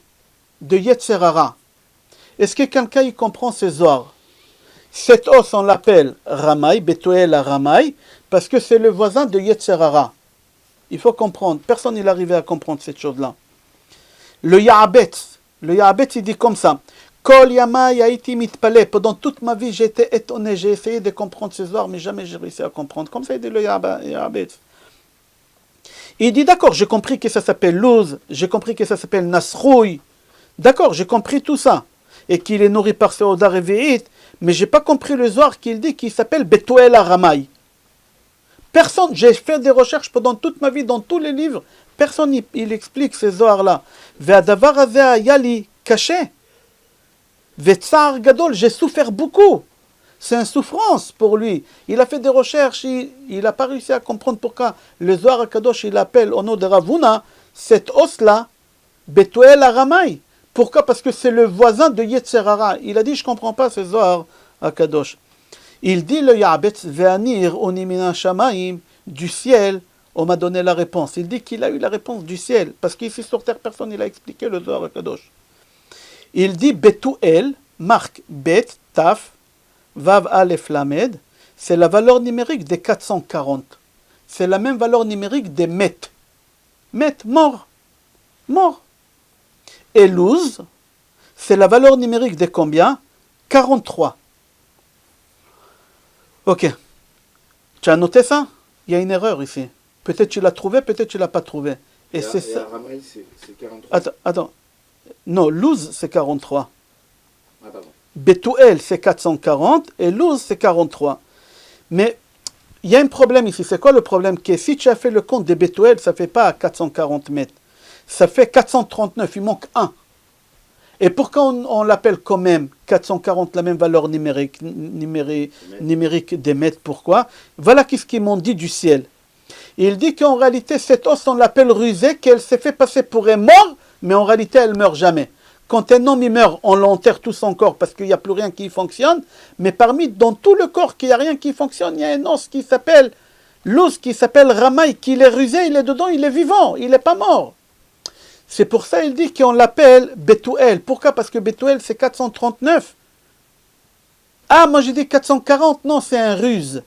de Yetzer Hara. Est-ce que quelqu'un y comprend ces Zohar? Cet os, on l'appelle Ramai, Bethuel Ramai, parce que c'est le voisin de Yetzer Hara. Il faut comprendre, personne n'est arrivé à comprendre cette chose-là. Le Ya'abetz, il dit comme ça. Kol yamai haïti mitpaleh. Pendant toute ma vie, j'ai été étonné, j'ai essayé de comprendre ce Zohar, mais jamais j'ai réussi à comprendre. Comme ça, il dit le Ya'abetz. Il dit, d'accord, j'ai compris que ça s'appelle Luz, j'ai compris que ça s'appelle Nasroui. D'accord, j'ai compris tout ça. Et qu'il est nourri par Seouda Revi'it, mais j'ai pas compris le Zohar qu'il dit qu'il s'appelle Bethuel Aramai. Personne, j'ai fait des recherches pendant toute ma vie dans tous les livres, personne il explique ces Zohar-là. Ve'adavar hazeh haya li caché. Ve'tsar gadol, j'ai souffert beaucoup. C'est une souffrance pour lui. Il a fait des recherches, il n'a pas réussi à comprendre pourquoi le Zohar HaKadosh, il appelle au nom de Ravuna, cet os-là, Bethuel Aramai. Pourquoi? Parce que c'est le voisin de Yetzer Hara. Il a dit, je ne comprends pas ce Zohar HaKadosh. Il dit, le Ya'abetz ve'anir onimina shamaim, du ciel, on m'a donné la réponse. Il dit qu'il a eu la réponse du ciel, parce qu'ici sur terre, personne il a expliqué le Zohar HaKadosh. Il dit, Bethuel, marque Bet, Taf, Vav Aleph Lamed, c'est la valeur numérique des 440. C'est la même valeur numérique des Met. Met, mort. Mort. Et Luz, c'est la valeur numérique de combien? 43. Ok. Tu as noté ça? Il y a une erreur ici. Peut-être tu l'as trouvé, peut-être tu ne l'as pas trouvé. Et c'est ça. Ramai, c'est 43. Attends. Non, Luz, c'est 43. Ah, pardon. Bethuel, c'est 440 et Luz, c'est 43. Mais il y a un problème ici. C'est quoi le problème? Que si tu as fait le compte de Bethuel, ça ne fait pas 440 mètres. Ça fait 439. Il manque 1. Et pourquoi on l'appelle quand même 440, la même valeur numérique des mètres? Pourquoi? Voilà ce qu'ils m'ont dit du ciel. Il dit qu'en réalité, cette os, on l'appelle rusée, qu'elle s'est fait passer pour un mort, mais en réalité, elle ne meurt jamais. Quand un homme il meurt, on l'enterre tout son corps parce qu'il n'y a plus rien qui fonctionne. Mais dans tout le corps, qu'il n'y a rien qui fonctionne, il y a un os qui s'appelle l'os, qui s'appelle Ramai, qui est rusé, il est dedans, il est vivant, il n'est pas mort. C'est pour ça qu'il dit qu'on l'appelle Bethuel. Pourquoi? Parce que Bethuel, c'est 439. Ah, moi j'ai dit 440. Non, c'est un ruse.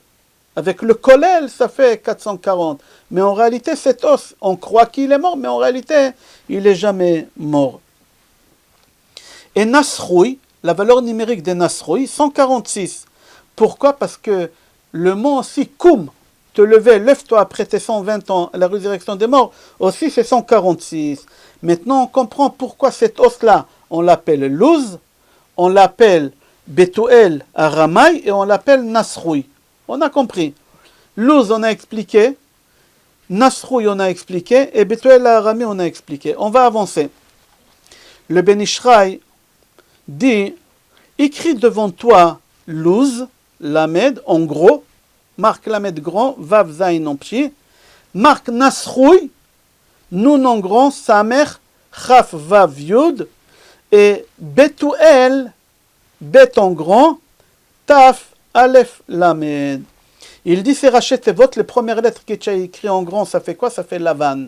Avec le kollel, ça fait 440. Mais en réalité, cet os, on croit qu'il est mort, mais en réalité, il n'est jamais mort. Et Nasroui, la valeur numérique de Nasroui, 146. Pourquoi? Parce que le mot aussi, Koum, te lever, lève-toi après tes 120 ans, la résurrection des morts, aussi c'est 146. Maintenant, on comprend pourquoi cet os-là, on l'appelle Luz, on l'appelle Bethuel Aramai et on l'appelle Nasroui. On a compris. Luz, on a expliqué. Nasroui, on a expliqué. Et Bethuel Aramai, on a expliqué. On va avancer. Le Ben Ishraï dit, écris devant toi Luz, Lamed, en gros, marque Lamed grand, Vav Zayin en pchi, Marque Nasroui, Nun en grand, Samer, Chaf Vav Yud, et Betuel, Bet en grand, Taf Aleph Lamed. Il dit c'est Raché Tevot, les premières lettres qui est écrites en grand, ça fait quoi? Ça fait Lavan.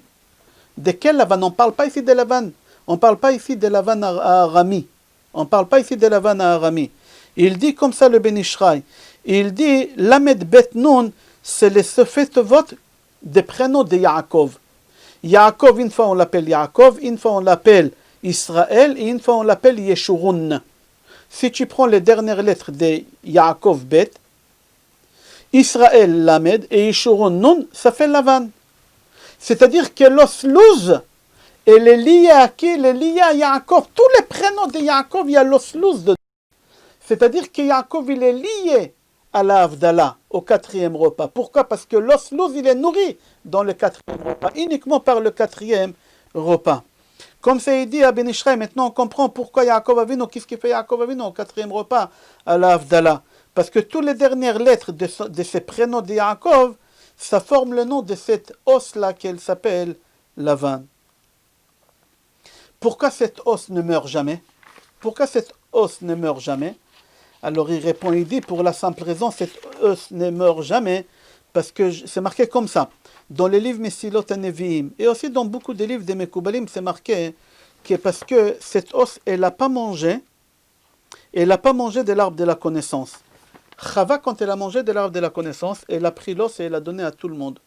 De quel Lavan? On ne parle pas ici de Lavan. On ne parle pas ici de Lavan à Arami. On ne parle pas ici de Lavan à Arami. Il dit comme ça le Ben Ishraï. Il dit Lamed Bet Nun, c'est le Sefet Tevot des prénoms de Yaakov. Yaakov, une fois on l'appelle Yaakov, une fois on l'appelle Israël, et une fois on l'appelle Yeshurun. Si tu prends les dernières lettres de Yaakov Bet, Israël Lamed et Yeshurun Nun, ça fait Lavan. C'est-à-dire que l'oslouz, elle est liée à qui? Elle est liée à Yaakov. Tous les prénoms de Yaakov, il y a l'oslouz dedans. C'est-à-dire que Yaakov, il est lié à la Havdalah, au quatrième repas. Pourquoi? Parce que l'oslouz, il est nourri dans le quatrième repas, uniquement par le quatrième repas. Comme ça il dit à Ben Ishraï, maintenant on comprend pourquoi Yaakov Avinu, qu'est-ce qu'il fait Yaakov Avinu au quatrième repas à la Havdalah. Parce que toutes les dernières lettres de ces prénoms de Yaakov, ça forme le nom de cette os-là qu'elle s'appelle Lavan. Pourquoi cette os ne meurt jamais? Pourquoi cette os ne meurt jamais? Alors il répond, il dit, pour la simple raison, cette os ne meurt jamais, parce que c'est marqué comme ça. Dans les livres Mesilot HaNevi'im, et aussi dans beaucoup de livres des Mekoubalim, c'est marqué que parce que cette os, elle n'a pas mangé de l'arbre de la connaissance. Chava, quand elle a mangé de l'arbre de la connaissance, elle a pris l'os et elle a donné à tout le monde.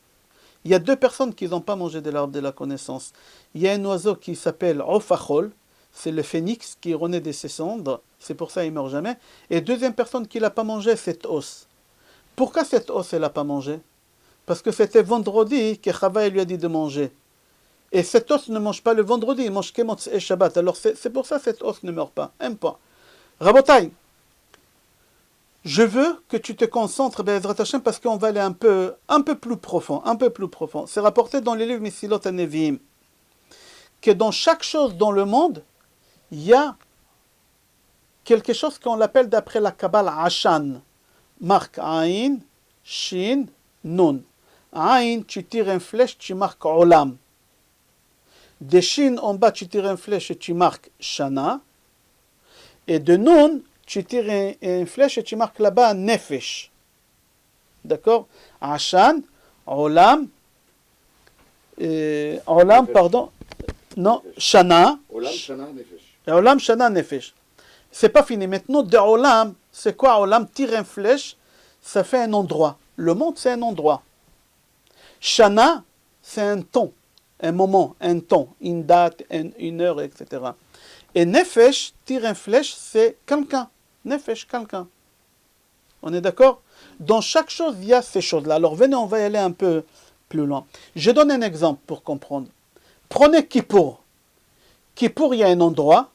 Il y a deux personnes qui n'ont pas mangé de l'arbre de la connaissance. Il y a un oiseau qui s'appelle Ofachol, c'est le phénix qui renaît de ses cendres, c'est pour ça qu'il ne meurt jamais. Et deuxième personne qui n'a pas mangé cette os. Pourquoi cette os, elle n'a pas mangé? Parce que c'était vendredi que Chava lui a dit de manger. Et cet os ne mange pas le vendredi, il mange Kemotz et Shabbat. Alors c'est pour ça que cet os ne meurt pas. Un point. Rabotai, je veux que tu te concentres, Be'ezrat Hashem, parce qu'on va aller un peu plus profond, C'est rapporté dans les livres Mesilot HaNevi'im que dans chaque chose dans le monde, il y a quelque chose qu'on appelle d'après la Kabbale Ashan. Marque Aïn, Shin, Nun. Aïn, tu tires une flèche, tu marques Olam. De Shin en bas, tu tires une flèche et tu marques Shana. Et de Nun, tu tires une flèche et tu marques là-bas Nefesh. D'accord? Ashan, Olam, Shana. Olam, Shana, Nefesh. Olam, Shana, Nefesh. C'est pas fini. Maintenant, de Olam, c'est quoi Olam? Tire une flèche, ça fait un endroit. Le monde, c'est un endroit. Shana, c'est un temps, un moment, un temps, une date, une heure, etc. Et Nefesh, tire une flèche, c'est quelqu'un. Nefesh, quelqu'un. On est d'accord? Dans chaque chose, il y a ces choses-là. Alors venez, on va y aller un peu plus loin. Je donne un exemple pour comprendre. Prenez Kippour. Kippour, il y a un endroit,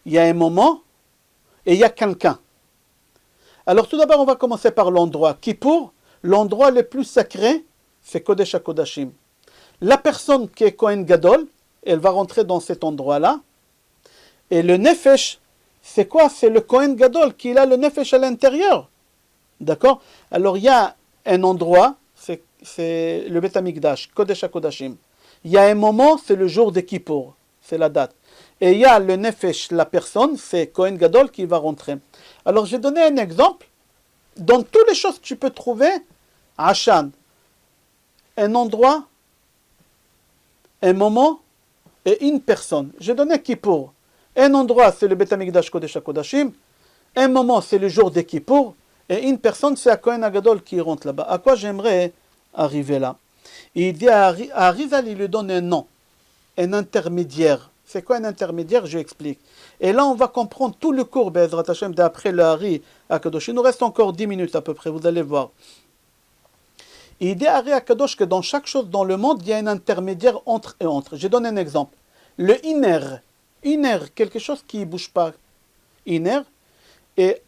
il y a un moment, et il y a quelqu'un. Alors tout d'abord, on va commencer par l'endroit. Kippour, l'endroit le plus sacré, c'est Kodesh HaKodashim. La personne qui est Kohen Gadol, elle va rentrer dans cet endroit-là. Et le Nefesh, c'est quoi? C'est le Kohen Gadol qui a le Nefesh à l'intérieur. D'accord? Alors il y a un endroit, c'est le Beth Amikdash, Kodesh HaKodashim. Il y a un moment, c'est le jour de Kippour, c'est la date. Et il y a le Nefesh, la personne, c'est Kohen Gadol qui va rentrer. Alors j'ai donné un exemple. Dans toutes les choses que tu peux trouver, Ashan, un endroit, un moment et une personne. J'ai donné Kippour. Un endroit, c'est le Beth Amikdash Kodesh HaKodashim. Un moment, c'est le jour de Kippour. Et une personne, c'est à Kohen Gadol qui rentre là-bas. À quoi j'aimerais arriver là? Il dit à Arizal, il lui donne un nom, un intermédiaire. C'est quoi un intermédiaire? Je explique. Et là, on va comprendre tout le cours, Be'ezrat Hashem, d'après le Hari Akadosh. Il nous reste encore 10 minutes à peu près, vous allez voir. Il dit à Hari Akadosh que dans chaque chose dans le monde, il y a un intermédiaire entre et entre. Je donne un exemple. Le iner, quelque chose qui ne bouge pas. Iner, et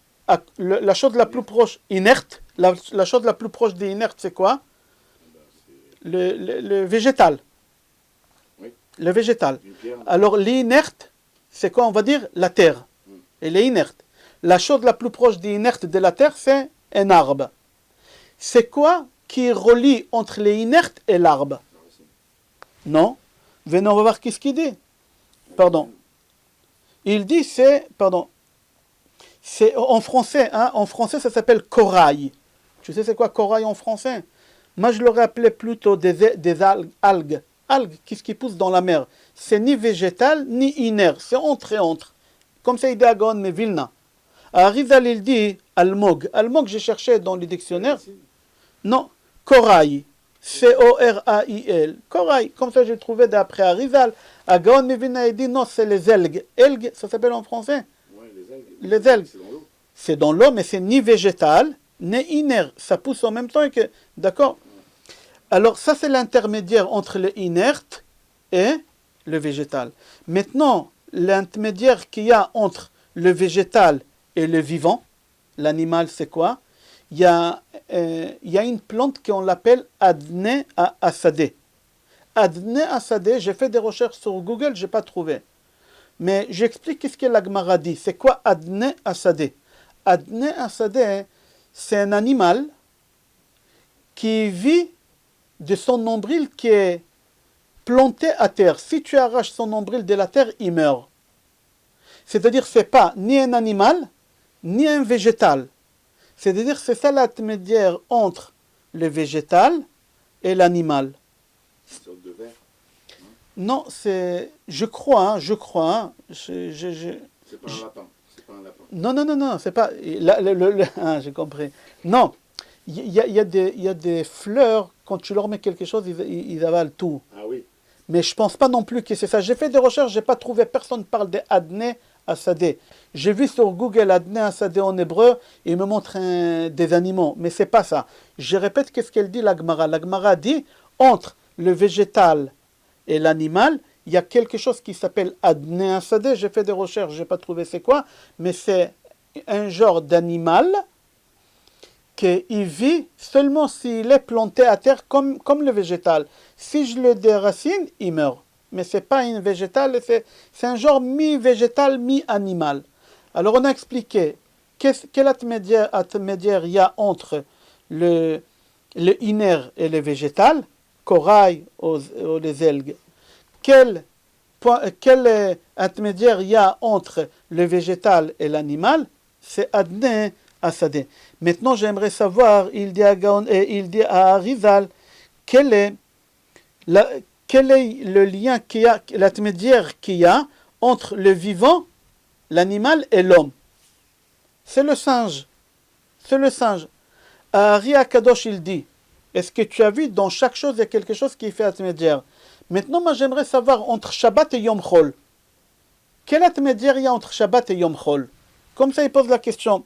la chose la plus proche, inerte, la chose la plus proche des inertes, c'est quoi? Le végétal. Oui. Le végétal. Alors l'inerte, c'est quoi? On va dire la terre. Elle est inerte. La chose la plus proche des inertes de la terre, c'est un arbre. C'est quoi qui relie entre les inertes et l'arbre. Non. Venez, on va voir qu'est-ce qu'il dit. Pardon. Il dit c'est en français, hein, en français ça s'appelle corail. Tu sais c'est quoi corail en français? Moi je l'aurais appelé plutôt des algues. Algues, qu'est-ce qui pousse dans la mer? C'est ni végétal ni inerte, c'est entre et entre. Comme ça il dit à Gaon mais Vilna. À Rizal il dit almog. Almog j'ai cherché dans le dictionnaire. Non, corail. C-O-R-A-I-L. Corail. Comme ça j'ai trouvé d'après Arizal. À Gaon mais Vilna il dit non c'est les algues. Algues, ça s'appelle en français? Ouais, les algues. Les algues. C'est dans l'eau. C'est dans l'eau, mais c'est ni végétal, ni inerte. Ça pousse en même temps que... D'accord? Alors, ça, c'est l'intermédiaire entre le inerte et le végétal. Maintenant, l'intermédiaire qu'il y a entre le végétal et le vivant, l'animal, c'est quoi? Il y a une plante qu'on l'appelle Adne Asadeh. Adne Asadeh, j'ai fait des recherches sur Google, je n'ai pas trouvé. Mais j'explique qu'est-ce que la Gemara dit. C'est quoi Adne Asadeh? Adne Asadeh, c'est un animal qui vit de son nombril qui est planté à terre. Si tu arraches son nombril de la terre, il meurt. C'est-à-dire que ce n'est pas ni un animal, ni un végétal. C'est-à-dire que c'est ça l'intermédiaire entre le végétal et l'animal. Une sorte de verre. Non, c'est... Je crois. C'est pas un lapin. C'est pas un lapin. Non, c'est pas... j'ai compris. Non, il y a des fleurs, quand tu leur mets quelque chose, ils avalent tout. Ah oui. Mais je pense pas non plus que c'est ça. J'ai fait des recherches, j'ai pas trouvé, personne parle de Adne Asadeh. J'ai vu sur Google Adne Asadeh en hébreu, et il me montre des animaux, mais c'est pas ça. Je répète qu'est-ce qu'elle dit la Gemara. La Gemara dit, entre le végétal et l'animal, il y a quelque chose qui s'appelle Adne Asadeh. J'ai fait des recherches, j'ai pas trouvé c'est quoi, mais c'est un genre d'animal qui vit seulement s'il est planté à terre comme le végétal. Si je le déracine, il meurt. Mais ce n'est pas un végétal, c'est un genre mi-végétal, mi-animal. Alors on a expliqué quel intermédiaire il y a entre le inerte et le végétal, corail ou les algues. Quel intermédiaire il y a entre le végétal et l'animal? C'est Adne Asadeh. Maintenant, j'aimerais savoir, il dit à Arizal, quel est le lien qu'il y a, l'intermédiaire qu'il y a entre le vivant, l'animal et l'homme? C'est le singe. C'est le singe. À Ari Akadosh, il dit, est-ce que tu as vu, dans chaque chose, il y a quelque chose qui fait intermédiaire? Maintenant, moi, j'aimerais savoir, entre Shabbat et Yom Chol, quel intermédiaire il y a entre Shabbat et Yom Chol? Comme ça, il pose la question.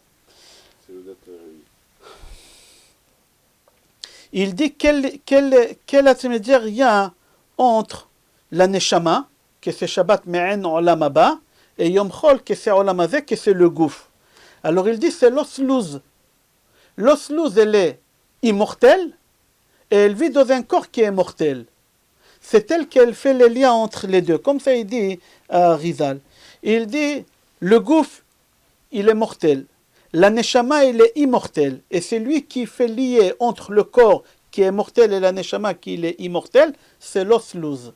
Il dit quel intermédiaire il y a entre la Neshama, que c'est Shabbat Me'en Olam Haba, et Yom Chol, que c'est Olam Hazeh, que c'est le Gouf. Alors il dit c'est l'oslouz. L'oslouz, elle est immortelle, et elle vit dans un corps qui est mortel. C'est elle qu'elle fait les liens entre les deux. Comme ça il dit à Rizal. Il dit, le Gouf, il est mortel. La Neshama, il est immortel. Et c'est lui qui fait lier entre le corps qui est mortel et la Neshama qui est immortel, c'est l'oslouz.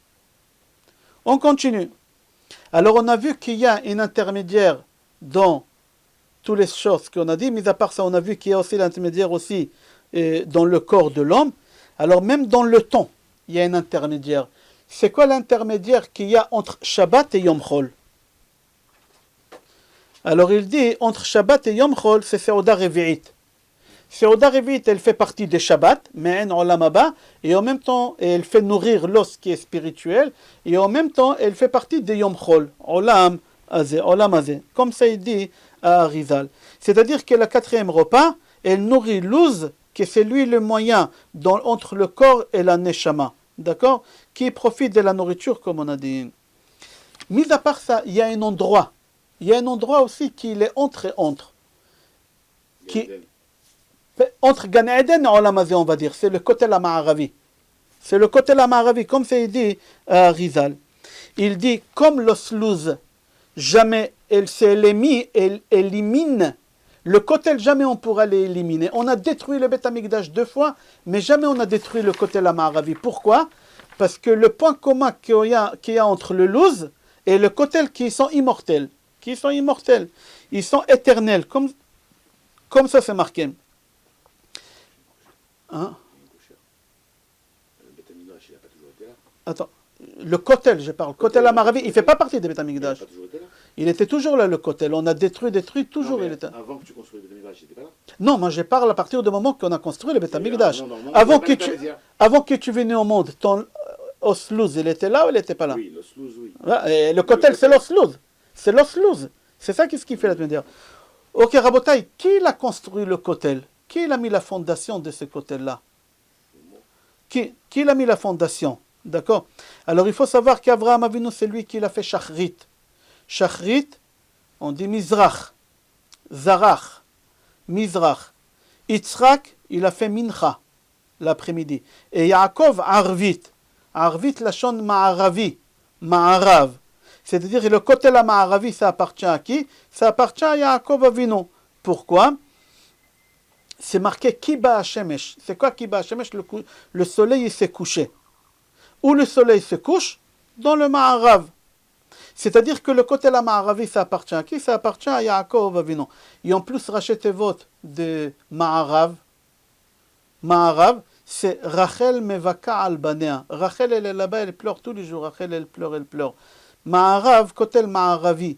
On continue. Alors on a vu qu'il y a un intermédiaire dans toutes les choses qu'on a dit, mis à part ça, on a vu qu'il y a aussi l'intermédiaire aussi dans le corps de l'homme. Alors même dans le temps, il y a un intermédiaire. C'est quoi l'intermédiaire qu'il y a entre Shabbat et Yom Chol? Alors il dit, entre Shabbat et Yom Chol, c'est Seuda Revi'it. Seuda Revi'it, elle fait partie des Shabbat, mais en Olam Haba, et en même temps, elle fait nourrir l'os qui est spirituel, et en même temps, elle fait partie des Yom Chol, Olam Hazeh. Comme ça il dit à Rizal. C'est-à-dire que le quatrième repas, elle nourrit l'ouz, que c'est lui le moyen entre le corps et la Neshama, d'accord? Qui profite de la nourriture, comme on a dit. Mis à part ça, il y a un endroit. Il y a un endroit aussi qui est entre et entre. Entre Gan Eden et Olam Hazeh, on va dire. C'est le côté la Ma'aravi. C'est le côté la Ma'aravi, comme ça il dit à Rizal. Il dit, comme l'oslouz, jamais elle élimine Le kotel, jamais on pourra l'éliminer. On a détruit le Beth Amikdash 2 fois, mais jamais on a détruit le kotel Amaravi. Pourquoi? Parce que le point commun qu'il y a entre le louz et le kotel, qui sont immortels. Ils sont éternels, comme ça c'est marqué. Hein? Le Beth Amikdash, il n'a pas toujours été là. Attends, le kotel, je parle. Kotel Amaravi, il ne fait pas partie des Beth Amikdash. Il n'a pas toujours été là. Il était toujours là, le kotel. On a détruit, toujours Non, il était. avant que tu construises le Beth Amikdash, il n'était pas là. Non, moi je parle à partir du moment qu'on a construit le Beth Amikdash. Non, Avant que tu venais au monde, ton oslouz, il était là ou il n'était pas là? Oui, l'oslouz, oui. Et le kotel, c'est l'oslouz. C'est l'oslouz. C'est ça qui fait la dire. Ok, Rabotai, qui l'a construit le kotel? Qui a mis la fondation de ce kotel-là? Qui l'a mis la fondation? D'accord? Alors il faut savoir qu'Avraham Avinu, c'est lui qui l'a fait Shachrit. Shachrit, on dit Mizrach, Zarach, Mizrach. Yitzhak, il a fait Mincha, l'après-midi. Et Yaakov, Arvit. Arvit, lachon Ma'aravi, Ma'arav. C'est-à-dire le côté la Ma'aravi, ça appartient à qui? Ça appartient à Yaakov Avinu. Pourquoi? C'est marqué Kiba Hashemesh. C'est quoi Kiba Hashemesh? Le soleil il s'est couché. Où le soleil se couche? Dans le Ma'arav. C'est-à-dire que le côté la Ma'aravi, ça appartient à qui? Ça appartient à Yaakov Avinu. Et en plus, Rachet Evot de Ma'arav. Ma'arav, c'est Rachel Mevaka al Banea. Rachel, elle est là-bas, elle pleure tous les jours. Rachel, elle pleure. Ma'arav, côté le Ma'aravi.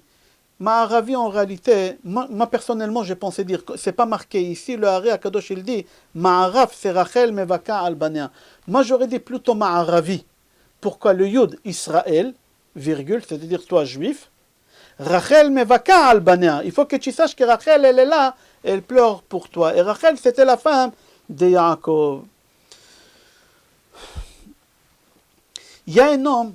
Ma'aravi, en réalité, moi personnellement, j'ai pensé dire, c'est pas marqué ici, le Haré Akadosh, il dit, Ma'arav, c'est Rachel Mevaka al Banea. Moi, j'aurais dit plutôt Ma'aravi. Pourquoi le Yud Israël, virgule, c'est-à-dire toi juif, Rachel Mevaka al Banea. Il faut que tu saches que Rachel, elle est là, elle pleure pour toi. Et Rachel, c'était la femme de Yaakov. Il y a un homme,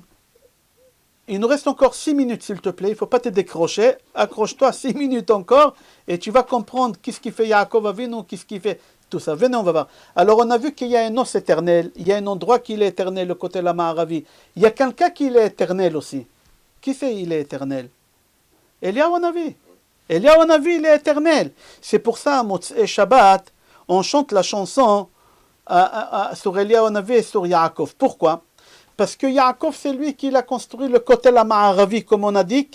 il nous reste encore 6 minutes s'il te plaît, il ne faut pas te décrocher, accroche-toi 6 minutes encore et tu vas comprendre qu'est-ce qui fait Yaakov Avinu, qu'est-ce qui fait tout ça. Venez, on va voir. Alors on a vu qu'il y a un os éternel, il y a un endroit qui est éternel, le côté de la Ma'aravi. Il y a quelqu'un qui est éternel aussi. Qui c'est il est éternel? Eliyahu Hanavi. Eliyahu Hanavi, il est éternel. C'est pour ça, à Motzei Shabbat, on chante la chanson sur Eliyahu Hanavi et sur Yaakov. Pourquoi? Parce que Yaakov, c'est lui qui a construit le côté la Ma'aravi, comme on a dit,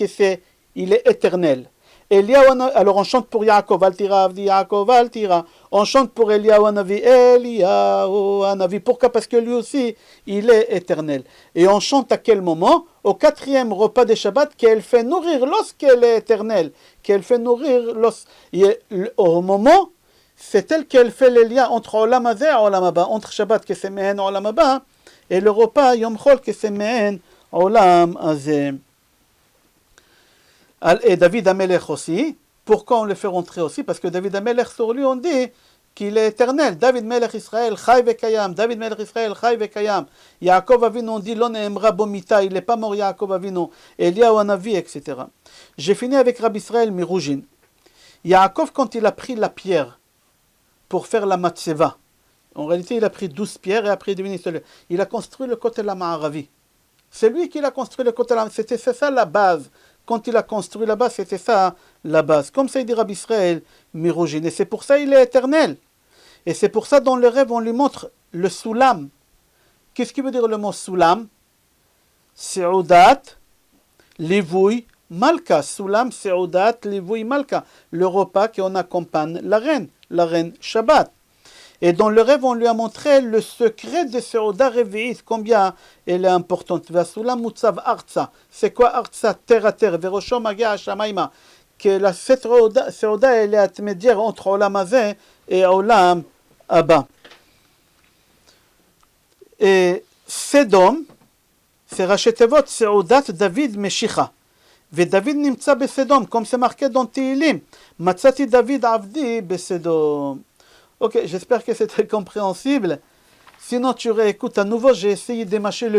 il est éternel. Alors on chante pour Yaakov, Altira Avdi Yaakov, Altira. On chante pour Eliyahu Hanavi, Eliyahu Hanavi. Pourquoi? Parce que lui aussi, il est éternel. Et on chante à quel moment? Au 4e repas de Shabbat, qu'elle fait nourrir lorsqu'elle est éternelle. Qu'elle fait nourrir au moment, c'est elle qu'elle fait les liens entre Olam Hazeh et Olam Haba, entre Shabbat, que c'est Mehen Olam Haba, et le repas Yom Chol que c'est Mehen Olam Hazeh. Et David Amelech aussi. Pourquoi on le fait rentrer aussi? Parce que David Amelech, sur lui, on dit qu'il est éternel. David Melech Israël, Chai vekayam. David Melech Israël, Chai vekayam. Yaakov Avinu, on dit Lo ne'emra bo mita. Il n'est pas mort, Yaakov Avinu. Eliyahu Hanavi, etc. J'ai fini avec Rabbi Israël Miroujin. Yaakov, quand il a pris la pierre pour faire la matseva, en réalité, il a pris 12 pierres et après il a construit le côté de la Ma'aravi. C'est lui qui l'a construit le côté de la. C'est ça la base. Quand il a construit la base, c'était ça la base. Comme ça, il dit Rabbi Israël Miroujin. Et c'est pour ça qu'il est éternel. Et c'est pour ça, dans le rêve, on lui montre le soulam. Qu'est-ce qui veut dire le mot soulam? Se'udat, livouy, malka. Soulam, se'udat, livouy, malka. Le repas qu'on accompagne la reine Shabbat. Et dans le rêve, on lui a montré le secret de Se'uda Revi'it, combien elle est importante. Vasoulam mutzav artsa. C'est quoi artsa? Terre à terre. Verosho magia hashamaima. Que cette Se'uda, elle est intermédiaire entre Olam Hazeh et Olam Haba. Et Sedom, c'est Rachet Evot, Se'udat David Meshicha. ודוד נמצא בסדום, comme c'est marqué dans Tehillim. מצאתי דוד עבדי בסדום. Ok, j'espère que c'était compréhensible. Sinon, tu réécoutes à nouveau. J'ai essayé de mâcher le